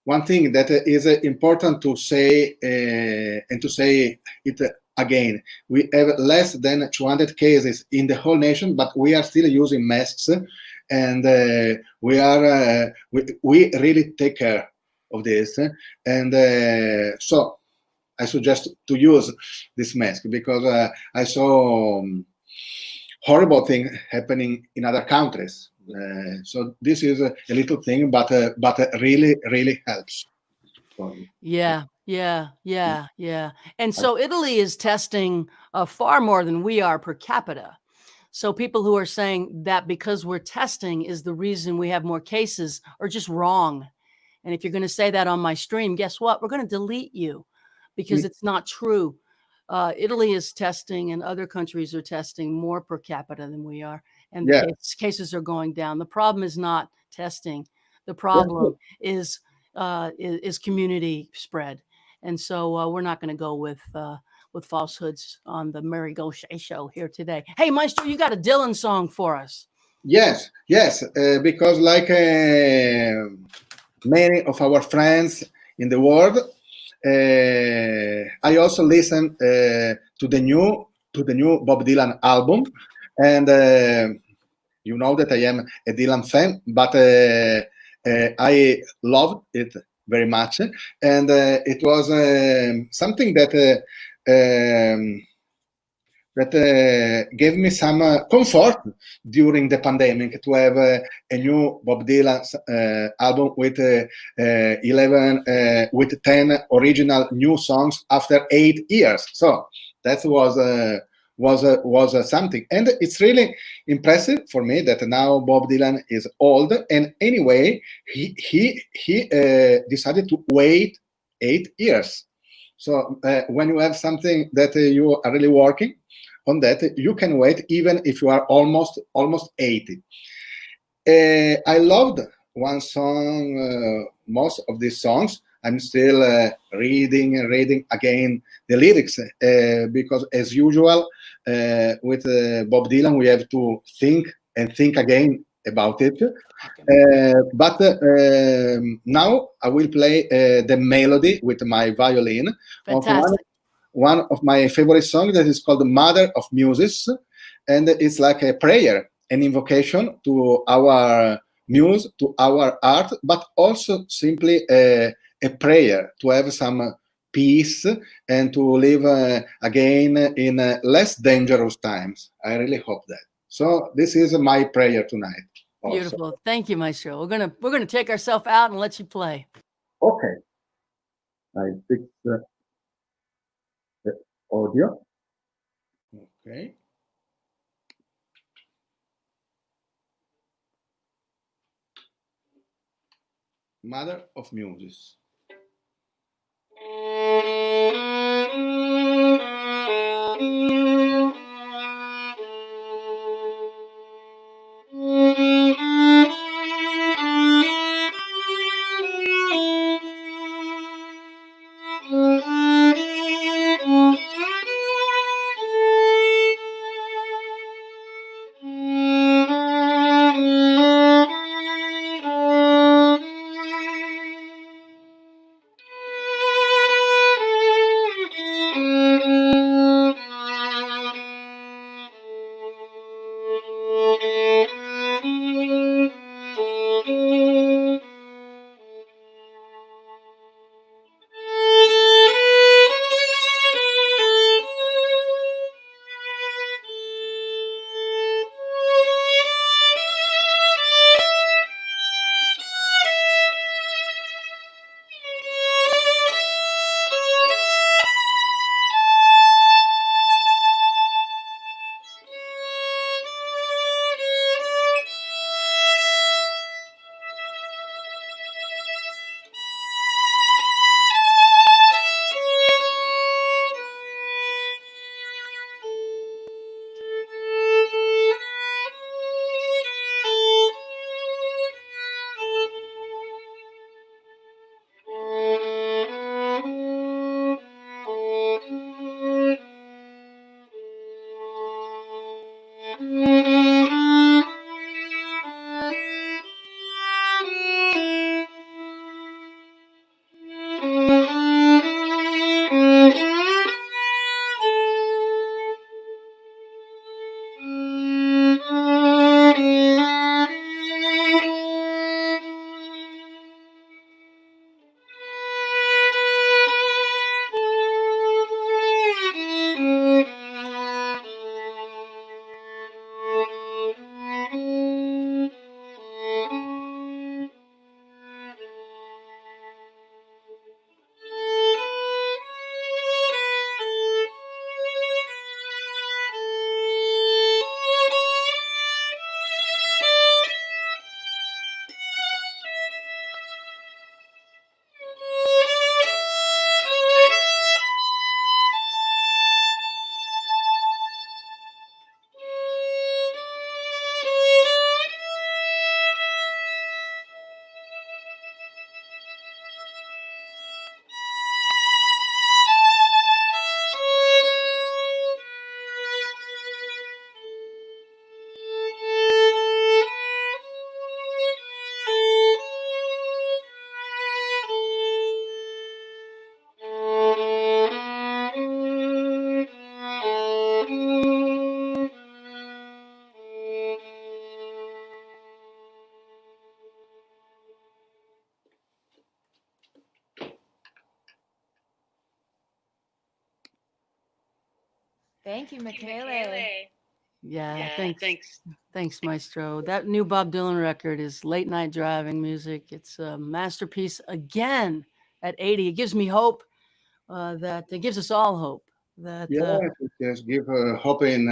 one thing that is important to say, and to say it again. We have less than 200 cases in the whole nation, but we are still using masks, and we really take care of this, and so I suggest to use this mask, because I saw horrible thing happening in other countries. So this is a little thing, but really helps. Yeah, Yeah, yeah, yeah. And so Italy is testing far more than we are per capita. So people who are saying that because we're testing is the reason we have more cases are just wrong. And if you're going to say that on my stream, guess what? We're going to delete you because it's not true. Italy is testing and other countries are testing more per capita than we are. And the Yeah, cases are going down. The problem is not testing. The that's problem is community spread. And so we're not going to go with falsehoods on the Mary Gaucher show here today. Hey, Maestro, you got a Dylan song for us. yes, yes, because like many of our friends in the world, I also listen to the new Bob Dylan album, and you know that I am a Dylan fan, but I loved it very much, and it was something that gave me some comfort during the pandemic to have a new Bob Dylan album with 11 with 10 original new songs after 8 years. So that was something, and it's really impressive for me that now Bob Dylan is old, and anyway he decided to wait 8 years. So when you have something that you are really working on that, you can wait even if you are almost 80. I loved one song, most of these songs. I'm still reading and reading again the lyrics because, as usual, with Bob Dylan, we have to think and think again about it. But now I will play the melody with my violin of Fantastic. one of my favorite songs that is called Mother of Muses, and it's like a prayer, an invocation to our muse, to our art, but also simply a prayer to have some peace and to live again in less dangerous times. I really hope that. So this is my prayer tonight. Also. Beautiful. Thank you, Maestro. We're gonna take ourselves out and let you play. Okay, I fix the audio. Okay. Mother of Muses. Thank you, Michele. Yeah, thanks, Maestro. That new Bob Dylan record is late night driving music. It's a masterpiece again at 80. It gives me hope that it gives us all hope that Yes, it just give hope in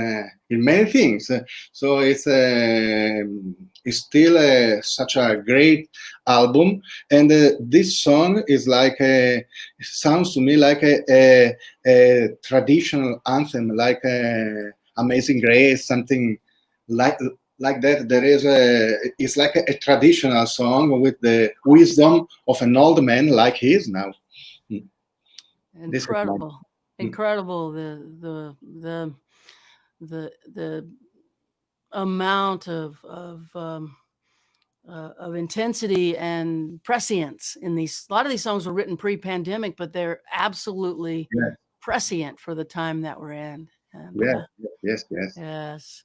many things. So it's still such a great album, and this song is like sounds to me like a traditional anthem, like Amazing Grace, something like like that. There is it's like a traditional song with the wisdom of an old man like he is now. Mm. This is my. incredible, Mm. incredible the amount of intensity and prescience in these. A lot of these songs were written pre-pandemic, but they're absolutely Yes, prescient for the time that we're in. And yes, yes, yes. yes,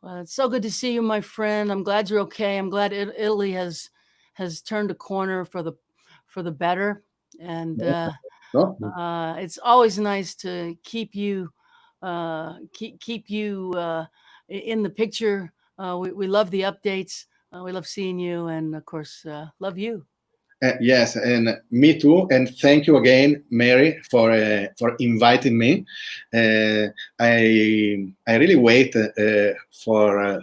well, it's so good to see you, my friend. I'm glad you're okay. I'm glad Italy has turned a corner for the better, and No? it's always nice to keep you keep you in the picture. We love the updates. We love seeing you, and of course, love you. Yes, and me too. And thank you again, Mary, for inviting me. I really wait for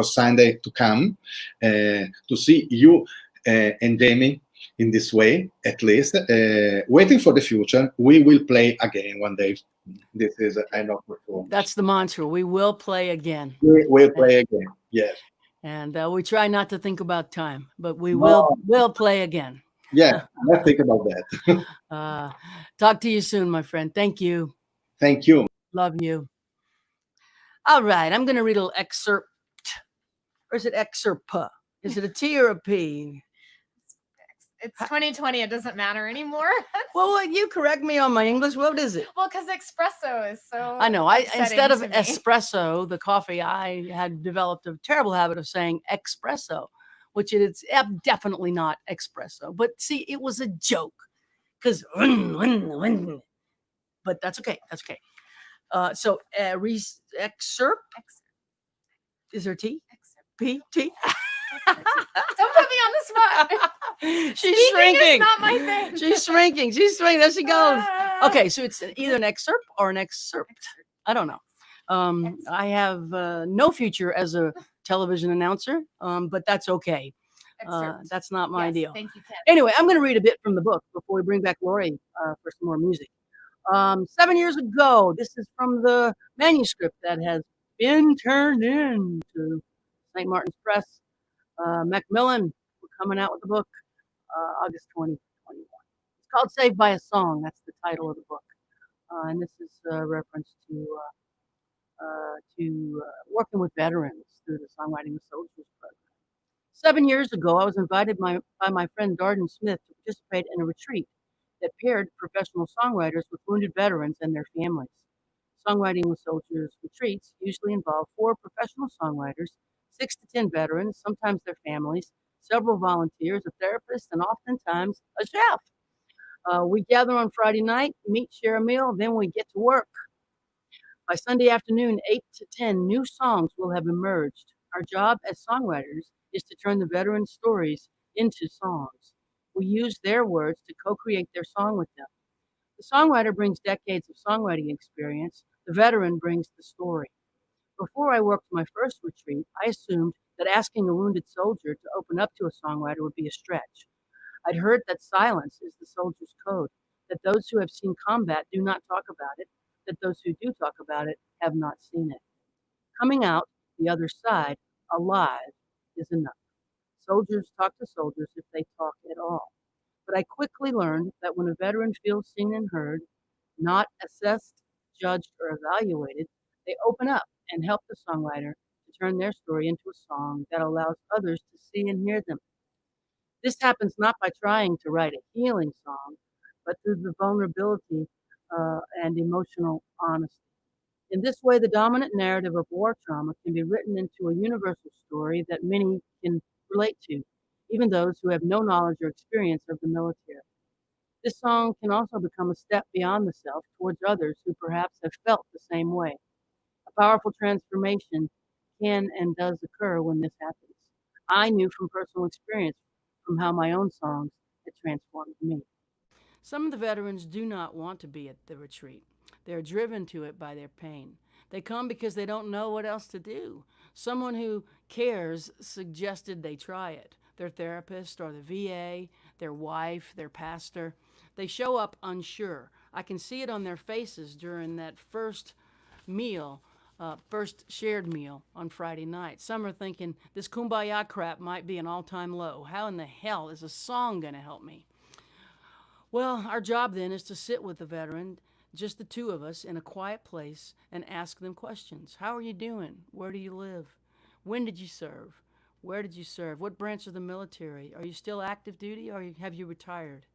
Sunday to come to see you and Jamie in this way, at least. Waiting for the future, we will play again one day. This is I know for sure. That's the mantra. We will play again, We will play again. Yes. and we try not to think about time, but we No. will play again. Yeah. Let's think about that. Talk to you soon, my friend. Thank you. Thank you. Love you. All right, I'm going to read a little excerpt. Or is it excerpt? Is it a T or a P? It's 2020. It doesn't matter anymore. Well, you correct me on my English. What is it? Well, because espresso is so. I know. I upsetting instead of to me. espresso, the coffee, I had developed a terrible habit of saying espresso, which it's definitely not espresso. But see, it was a joke because, but that's okay. That's okay. So excerpt. Is there T? P T. Don't put me on the spot. She's Speaking shrinking. is not my thing. She's shrinking. She's shrinking. There she goes. Okay, so it's either an excerpt or an excerpt. I don't know. I have no future as a television announcer, but that's okay. That's not my deal. Thank you, Ken. Anyway, I'm going to read a bit from the book before we bring back Lori for some more music. 7 years ago, this is from the manuscript that has been turned into St. Martin's Press. Macmillan, we're coming out with the book August 2021. It's called Saved by a Song. That's the title of the book. And this is a reference to working with veterans through the Songwriting with Soldiers program. 7 years ago, I was invited by my friend Darden Smith to participate in a retreat that paired professional songwriters with wounded veterans and their families. Songwriting with Soldiers retreats usually involve 4 professional songwriters, 6 to 10 veterans, sometimes their families, several volunteers, a therapist, and oftentimes a chef. We gather on Friday night, meet, share a meal, then we get to work. By Sunday afternoon, 8 to 10 new songs will have emerged. Our job as songwriters is to turn the veterans' stories into songs. We use their words to co-create their song with them. The songwriter brings decades of songwriting experience. The veteran brings the story. Before I worked my first retreat, I assumed that asking a wounded soldier to open up to a songwriter would be a stretch. I'd heard that silence is the soldier's code, that those who have seen combat do not talk about it, that those who do talk about it have not seen it. Coming out the other side, alive, is enough. Soldiers talk to soldiers if they talk at all. But I quickly learned that when a veteran feels seen and heard, not assessed, judged, or evaluated, they open up and help the songwriter to turn their story into a song that allows others to see and hear them. This happens not by trying to write a healing song, but through the vulnerability and emotional honesty. In this way, the dominant narrative of war trauma can be written into a universal story that many can relate to, even those who have no knowledge or experience of the military. This song can also become a step beyond the self towards others who perhaps have felt the same way. A powerful transformation can and does occur when this happens. I knew from personal experience from how my own songs had transformed me. Some of the veterans do not want to be at the retreat. They're driven to it by their pain. They come because they don't know what else to do. Someone who cares suggested they try it. Their therapist or the VA, their wife, their pastor. They show up unsure. I can see it on their faces during that first shared meal on Friday night. Some are thinking, this kumbaya crap might be an all-time low. How in the hell is a song going to help me? Well, our job then is to sit with the veteran, just the two of us, in a quiet place and ask them questions. How are you doing? Where do you live? When did you serve? Where did you serve? What branch of the military? Are you still active duty or have you retired?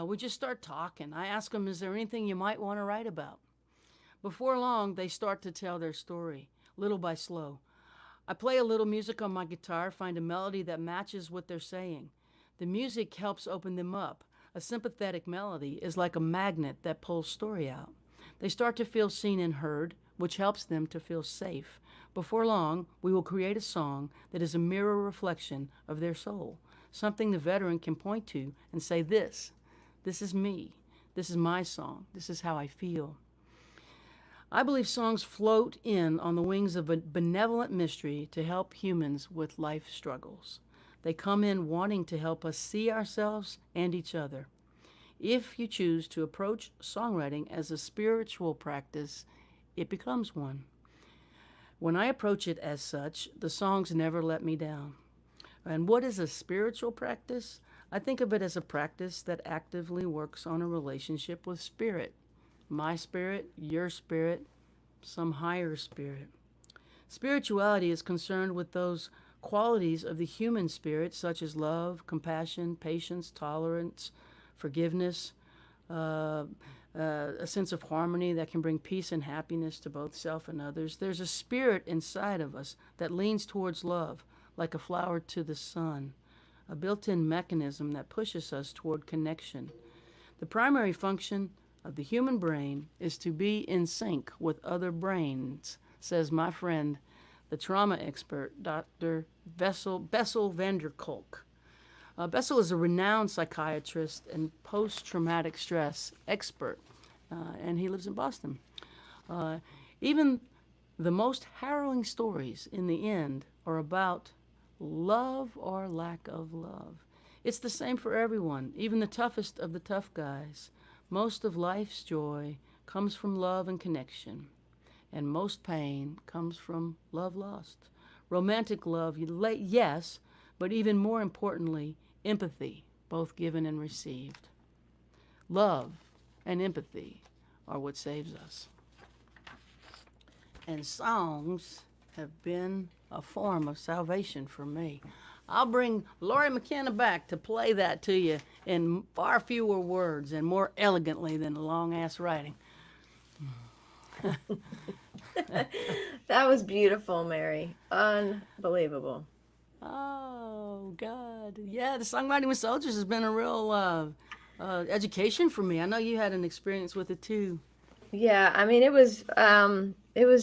We just start talking. I ask them, is there anything you might want to write about? Before long, they start to tell their story, little by slow. I play a little music on my guitar, find a melody that matches what they're saying. The music helps open them up. A sympathetic melody is like a magnet that pulls story out. They start to feel seen and heard, which helps them to feel safe. Before long, we will create a song that is a mirror reflection of their soul, something the veteran can point to and say, this is me. This is my song. This is how I feel. I believe songs float in on the wings of a benevolent mystery to help humans with life struggles. They come in wanting to help us see ourselves and each other. If you choose to approach songwriting as a spiritual practice, it becomes one. When I approach it as such, the songs never let me down. And what is a spiritual practice? I think of it as a practice that actively works on a relationship with spirit. My spirit, your spirit, some higher spirit. Spirituality is concerned with those qualities of the human spirit, such as love, compassion, patience, tolerance, forgiveness, a sense of harmony that can bring peace and happiness to both self and others. There's a spirit inside of us that leans towards love, like a flower to the sun, a built-in mechanism that pushes us toward connection. The primary function of the human brain is to be in sync with other brains, says my friend, the trauma expert, Dr. Bessel van der Kolk. Bessel is a renowned psychiatrist and post-traumatic stress expert, and he lives in Boston. Even the most harrowing stories in the end are about love or lack of love. It's the same for everyone, even the toughest of the tough guys. Most of life's joy comes from love and connection, and most pain comes from love lost. Romantic love, yes, but even more importantly, empathy, both given and received. Love and empathy are what saves us. And songs have been a form of salvation for me. I'll bring Lori McKenna back to play that to you in far fewer words and more elegantly than long-ass writing. That was beautiful, Mary. Unbelievable. Oh, God. Yeah, the songwriting with soldiers has been a real education for me. I know you had an experience with it, too. Yeah, I mean, it was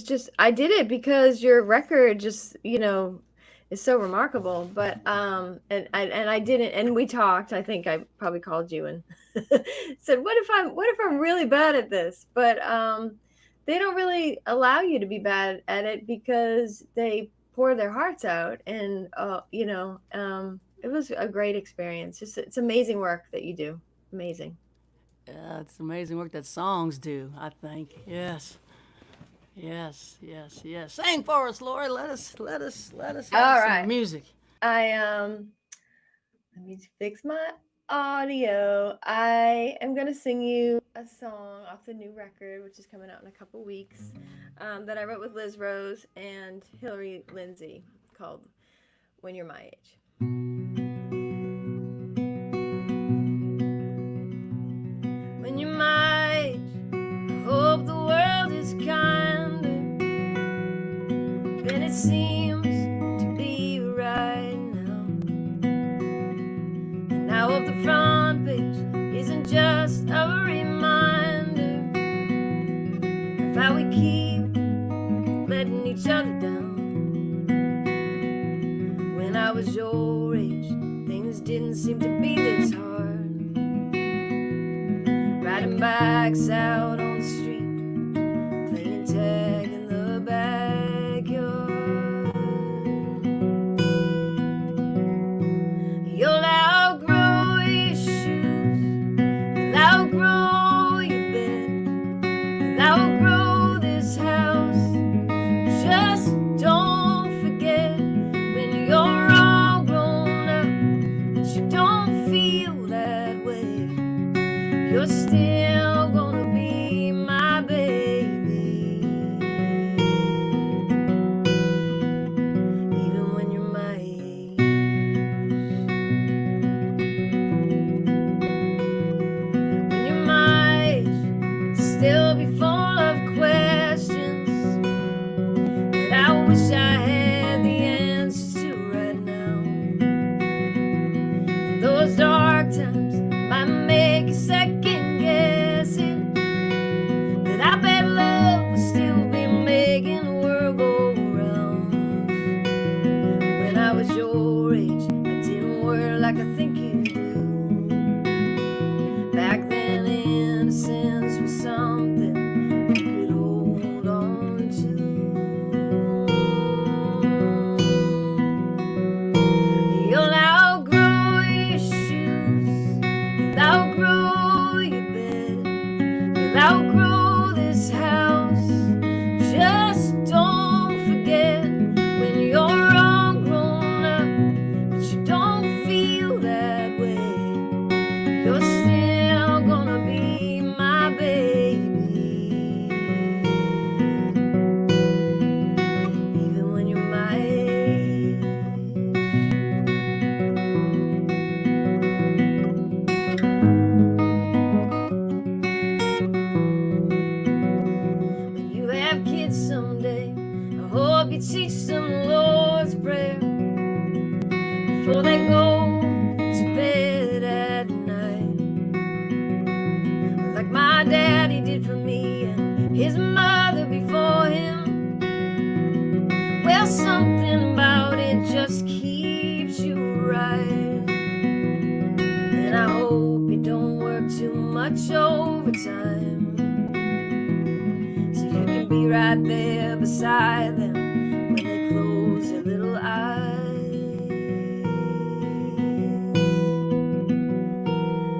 just, I did it because your record just, is so remarkable. But, and I didn't, and we talked, I think I probably called you and said, what if I'm really bad at this? But, they don't really allow you to be bad at it because they pour their hearts out. And, it was a great experience. It's amazing work that you do. Amazing. Yeah, it's amazing work that songs do, I think. Yes. Yes. Sing for us, Lori. Let us have All some right. music. Let me fix my audio. I am gonna sing you a song off the new record, which is coming out in a couple weeks, that I wrote with Liz Rose and Hillary Lindsay, called "When You're My Age." When you're my age, I hope the world is kinder than it seems to be right now. And I hope the front page isn't just a reminder of how we keep letting each other down. When I was your age, things didn't seem to be this hard. Riding bikes out on the street, playing tag in the backyard. You'll outgrow your shoes, you'll outgrow your bed, you'll outgrow this house. Just don't forget when you're all grown up that you don't feel that way. You're still gonna be my baby, even when you're my age. When you're my age, still be full of questions that I wish I had the answers to right now. And those dark times might make you second guess it, but I bet love will still be making the world go round. When I was your age, I didn't worry like I think you do. Back then, innocence was something you could hold on to. You'll outgrow your shoes, you'll outgrow your bed, you'll outgrow this house. Just don't forget when you're all grown up that you don't feel that way. You're still gonna be my baby, even when you're my age. When you have kids someday, I hope you teach them the Lord's Prayer before they go to bed at night, like my daddy did for me and his mother before him. Well, something about it just keeps you right. And I hope you don't work too much overtime, so you can be right there beside them when they close their little eyes.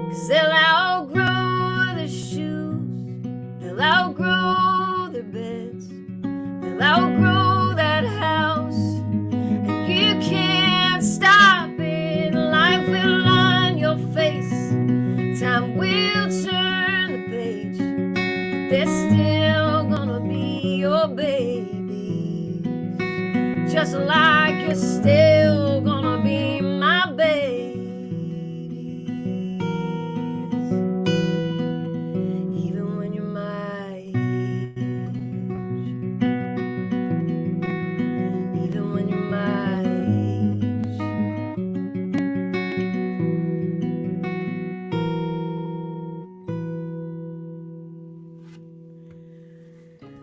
'Cause they'll outgrow their shoes, they'll outgrow their beds, they'll outgrow that house, and you can't stop it. Life will line your face, time will turn the page, but they're still gonna be your babies, just like you're still gonna be my babies, even when you're my age, even when you're my age.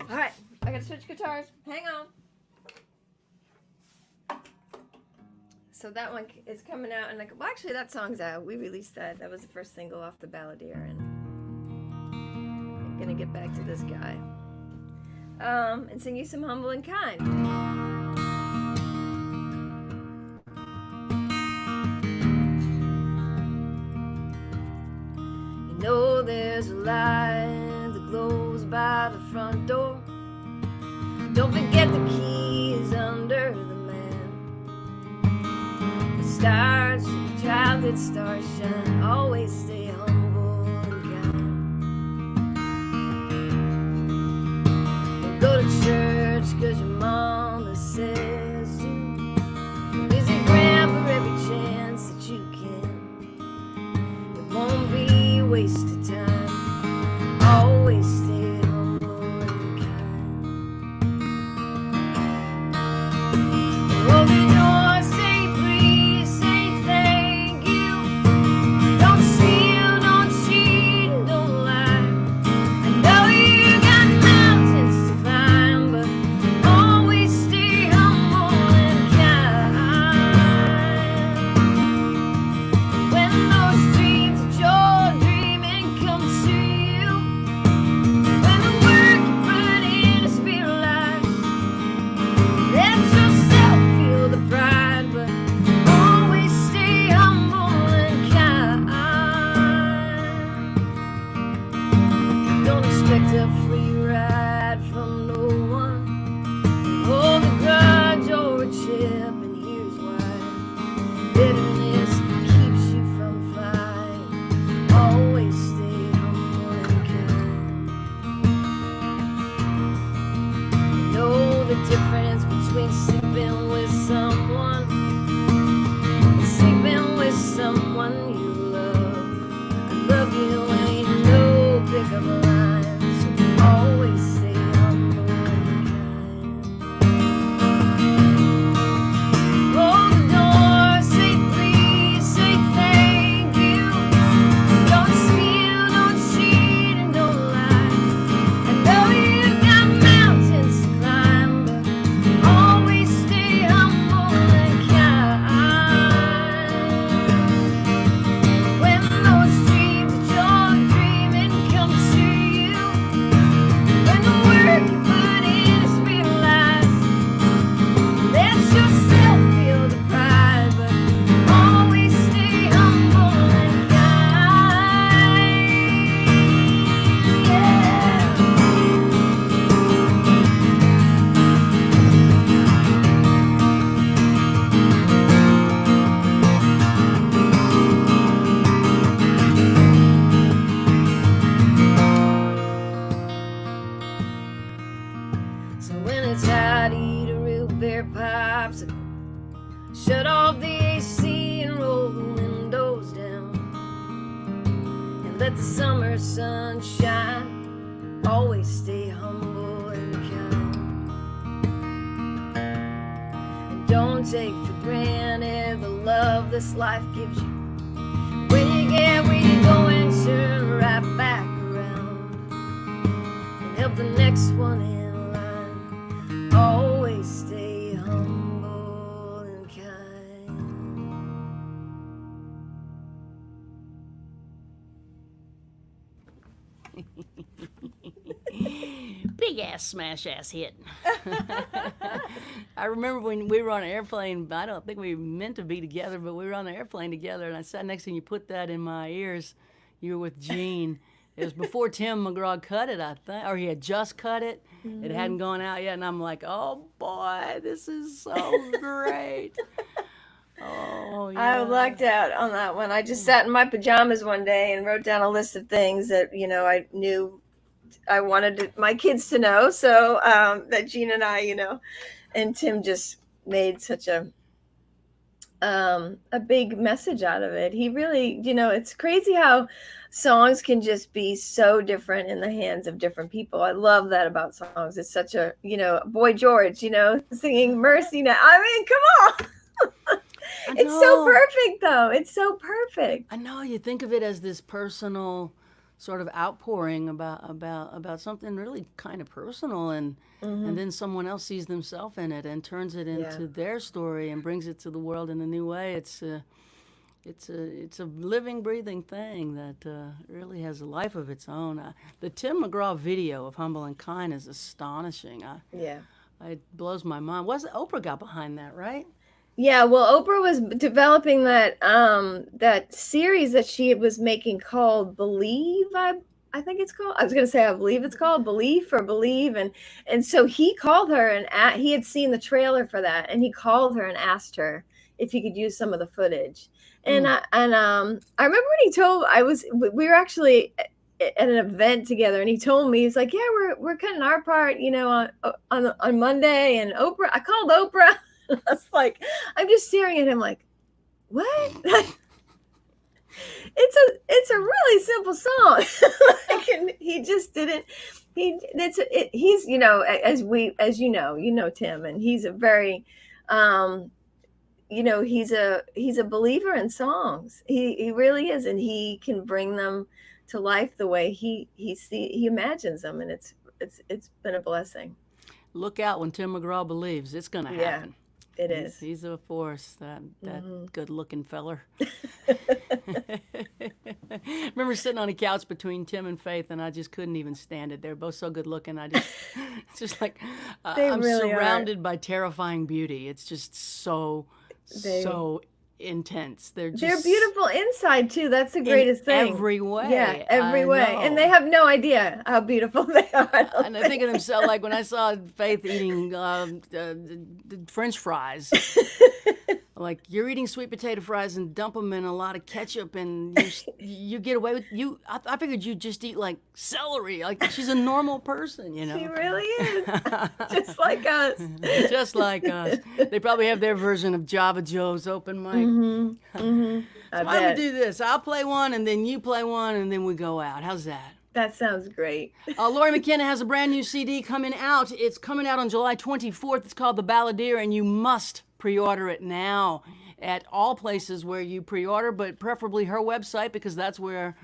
All right, I gotta switch guitars. Hang on. So that one is coming out, and well, actually, that song's out. We released that. That was the first single off the Balladeer, and I'm gonna get back to this guy and sing you some Humble and Kind. You know there's a light that glows by the front door. Don't forget the key is under the mat. The stars, childhood stars shine. Always stay humble and kind. Go to church 'cause your mama says to. Visit grandpa every chance that you can. It won't be a waste of time. Always stay humble and kind. Open your say please, say thank you. Don't steal, don't cheat. let the summer sun shine. Always stay humble and kind. And don't take for granted the love this life gives you. When you get where you're going, turn right back around and help the next one in line. Always stay humble and kind. Big ass smash ass hit. I remember when we were on an airplane. I don't think we meant to be together, but we were on an airplane together, and I sat next to you and you put that in my ears. You were with Gene. It was before Tim McGraw cut it, I think, or he had just cut it. It hadn't gone out yet, and I'm like, oh boy, this is so great. Oh, yeah. I lucked out on that one. I just sat in my pajamas one day and wrote down a list of things that, I knew I wanted my kids to know. So that Gene and I, and Tim just made such a big message out of it. He really, it's crazy how songs can just be so different in the hands of different people. I love that about songs. It's such a, Boy George, singing Mercy Now. I mean, come on. It's so perfect, though. It's so perfect. I know, you think of it as this personal sort of outpouring about something really kind of personal, and then someone else sees themselves in it and turns it into their story and brings it to the world in a new way. It's a living, breathing thing that really has a life of its own. The Tim McGraw video of Humble and Kind is astonishing. It blows my mind. Oprah got behind that, right? Yeah, well, Oprah was developing that that series that she was making called Believe. I think it's called. I was going to say I believe it's called Believe or Believe, and so he called her and he had seen the trailer for that, and he called her and asked her if he could use some of the footage. And I remember when he told we were actually at an event together, and he told me, he's like, yeah, we're cutting our part, on Monday, and I called Oprah. I was like, I'm just staring at him like, what? It's a really simple song. And he just didn't. He's as you know Tim, and he's a very, he's a believer in songs. He really is, and he can bring them to life the way he imagines them, and it's been a blessing. Look out when Tim McGraw believes. It's going to happen. Yeah. It is. He's a force, that good-looking feller. Remember sitting on a couch between Tim and Faith, and I just couldn't even stand it. They're both so good-looking. It's just like I'm really surrounded by terrifying beauty. It's just so intense. They're beautiful inside too. That's the greatest thing. Every way. Yeah, every way. And they have no idea how beautiful they are. And I think of themselves, like when I saw Faith eating French fries, like you're eating sweet potato fries and dump them in a lot of ketchup, and you get away with you. I figured you'd just eat like celery. Like she's a normal person, She really is, just like us. Just like us. They probably have their version of Java Joe's open mic. So why don't we do this? I'll play one, and then you play one, and then we go out. How's that? That sounds great. Lori McKenna has a brand new CD coming out. It's coming out on July 24th. It's called The Balladeer, and you must pre-order it now at all places where you pre-order, but preferably her website, because that's where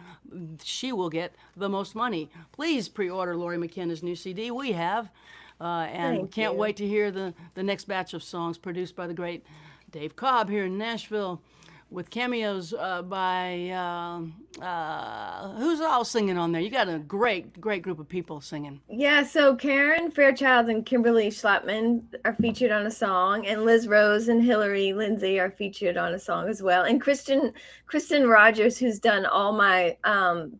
she will get the most money. Please pre-order Lori McKenna's new CD. We have. And can't wait to hear the next batch of songs produced by the great Dave Cobb here in Nashville, with cameos by who's all singing on there? You got a great group of people singing. Yeah, so Karen Fairchild and Kimberly Schlappman are featured on a song, and Liz Rose and Hillary Lindsay are featured on a song as well. And Kristen Rogers, who's done all my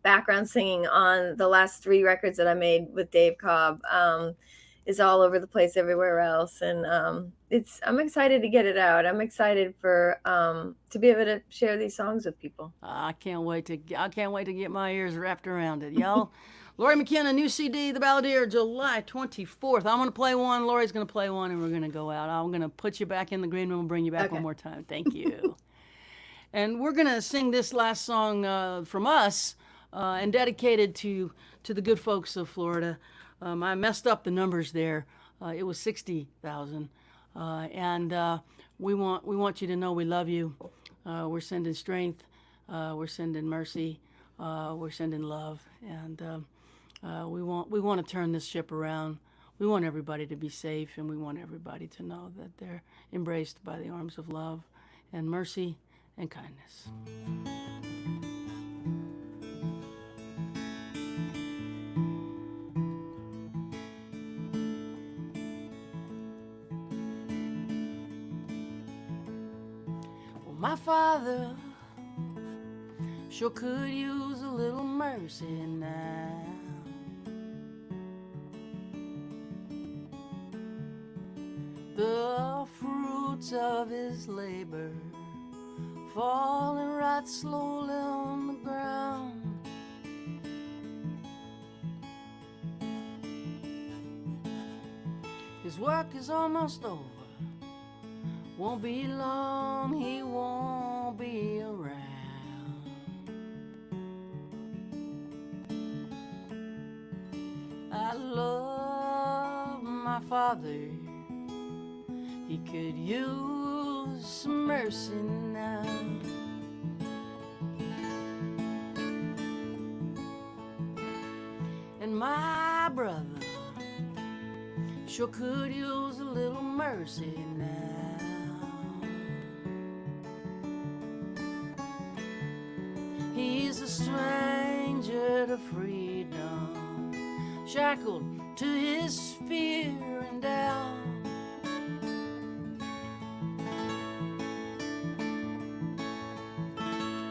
background singing on the last 3 records that I made with Dave Cobb, is all over the place everywhere else. And I'm excited to get it out. I'm excited for to be able to share these songs with people. I can't wait to get my ears wrapped around it, y'all. Lori McKenna, new CD, The Balladeer, July 24th. I'm going to play one, Lori's going to play one, and we're going to go out. I'm going to put you back in the green room and bring you back one more time. Thank you. And we're going to sing this last song from us, and dedicated to the good folks of Florida. I messed up the numbers there. It was 60,000, and we want you to know we love you. We're sending strength. We're sending mercy. We're sending love, and we want to turn this ship around. We want everybody to be safe, and we want everybody to know that they're embraced by the arms of love and mercy and kindness. Well, my father sure could use a little mercy now. The fruits of his labor falling right slowly on the ground. His work is almost over. Won't be long, he won't be around. I love my father. He could use some mercy now. And my brother sure could use a little mercy now. He's a stranger to freedom, shackled to his fear and doubt.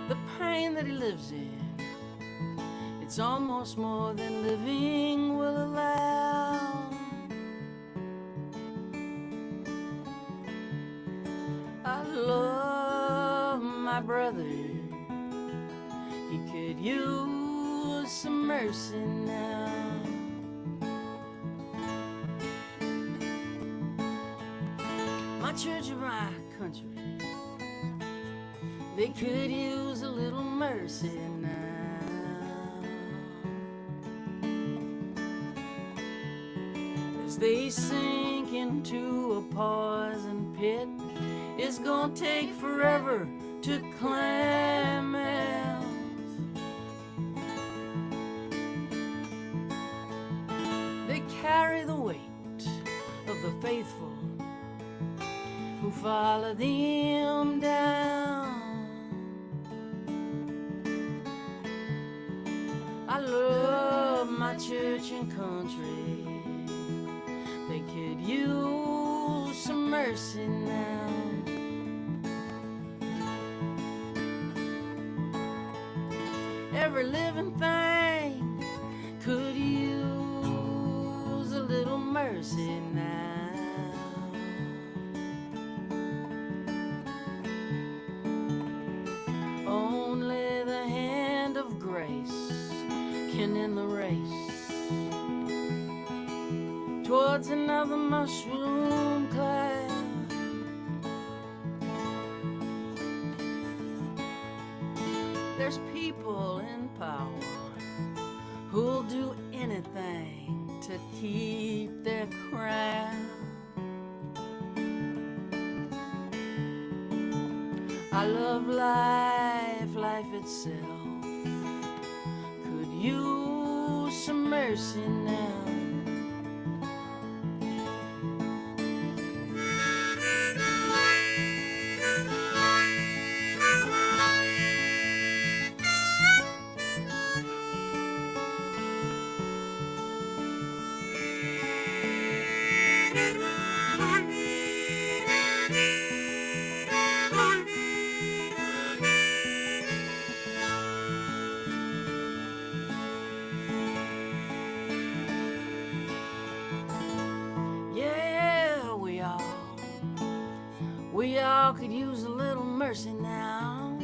The pain that he lives in, it's almost more than living will allow. I love my brother. He could use some mercy now. My church and my country, they could use a little mercy now. As they sink into a poison pit, it's gonna take forever to climb out. They carry the weight of the faithful who follow them down. I love my church and country. They could use some mercy now. Every living thing could use a little mercy now. Only the hand of grace can end the race towards another mushroom cloud. There's people in power who'll do anything to keep their crown. I love life, life itself could use some mercy now. We all could use a little mercy now.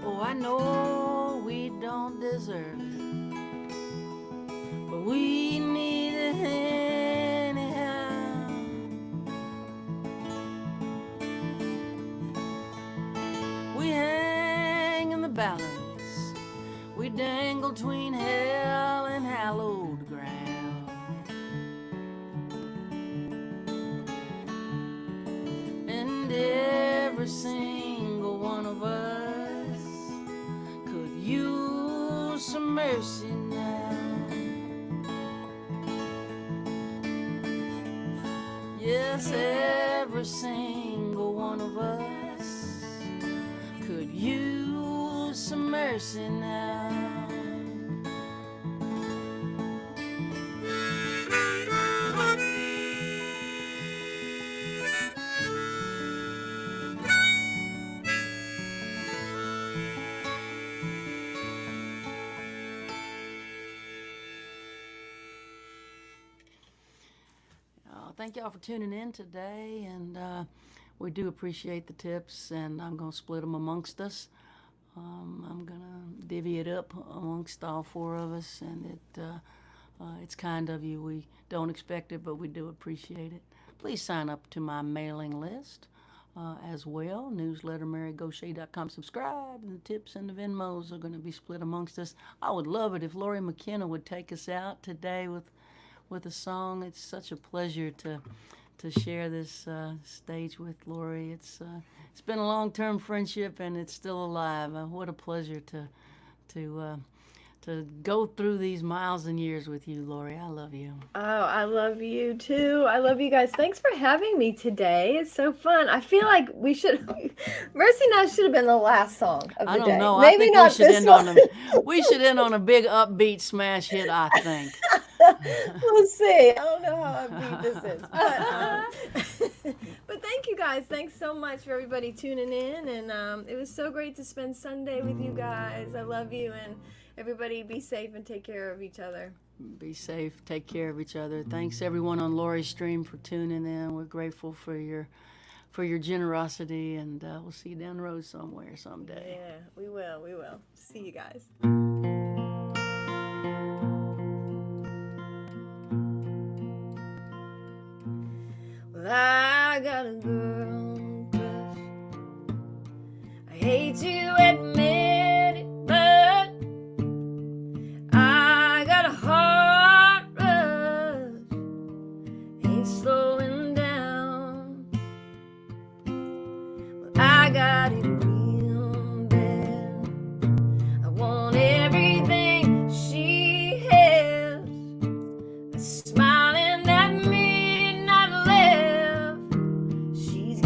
Oh, I know we don't deserve it, but we need it anyhow. balance. We dangle between hell and hallowed ground. And every single one of us could use some mercy now. Yes, every single one of us could use some mercy now. Thank y'all for tuning in today, and we do appreciate the tips, and I'm going to split them amongst us. I'm going to divvy it up amongst all four of us, and it's kind of you. We don't expect it, but we do appreciate it. Please sign up to my mailing list as well, newslettermarygauthier.com. Subscribe, and the tips and the Venmos are going to be split amongst us. I would love it if Lori McKenna would take us out today with a song. It's such a pleasure to share this stage with Lori. It's been a long-term friendship, and it's still alive. What a pleasure to go through these miles and years with you, Lori. I love you. Oh, I love you too. I love you guys. Thanks for having me today. It's so fun. I feel like we should Mercy Now should have been the last song of the day. I don't know. Maybe I think not we should this end one. we should end on a big upbeat smash hit, I think. We'll see. I don't know how upbeat this is. But thank you guys. Thanks so much for everybody tuning in. And it was so great to spend Sunday with you guys. I love you. And everybody be safe and take care of each other. Be safe. Take care of each other. Thanks everyone on Lori's stream for tuning in. We're grateful for your generosity, and we'll see you down the road somewhere someday. Yeah, we will. We will. See you guys. Well, I got a girl crush. I hate to admit it, but I got a heart rush. Ain't slowing down. Well, I got it real bad. I want everything she has. Smiling at me, not laugh. She's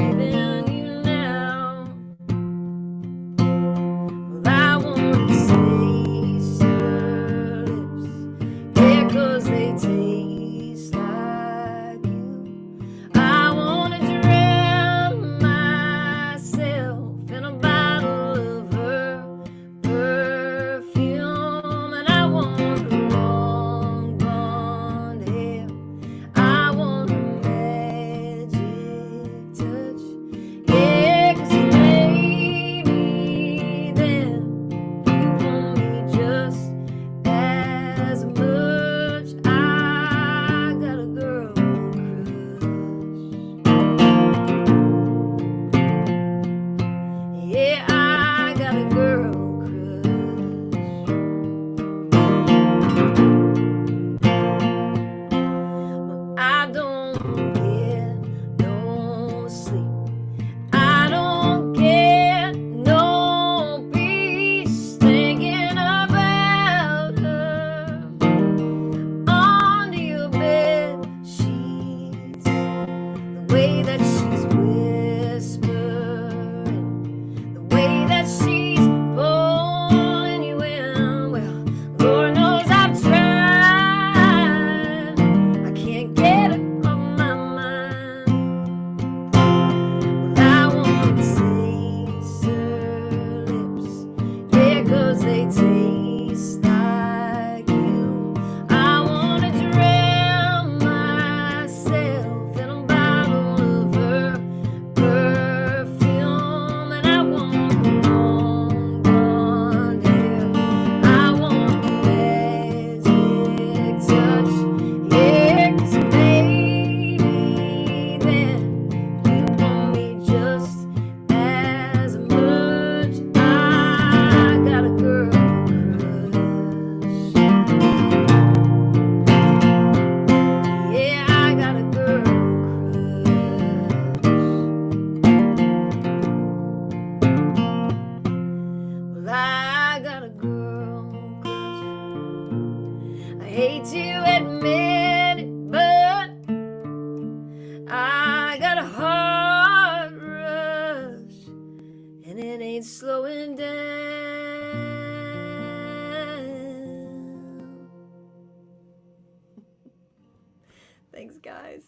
Thanks, guys.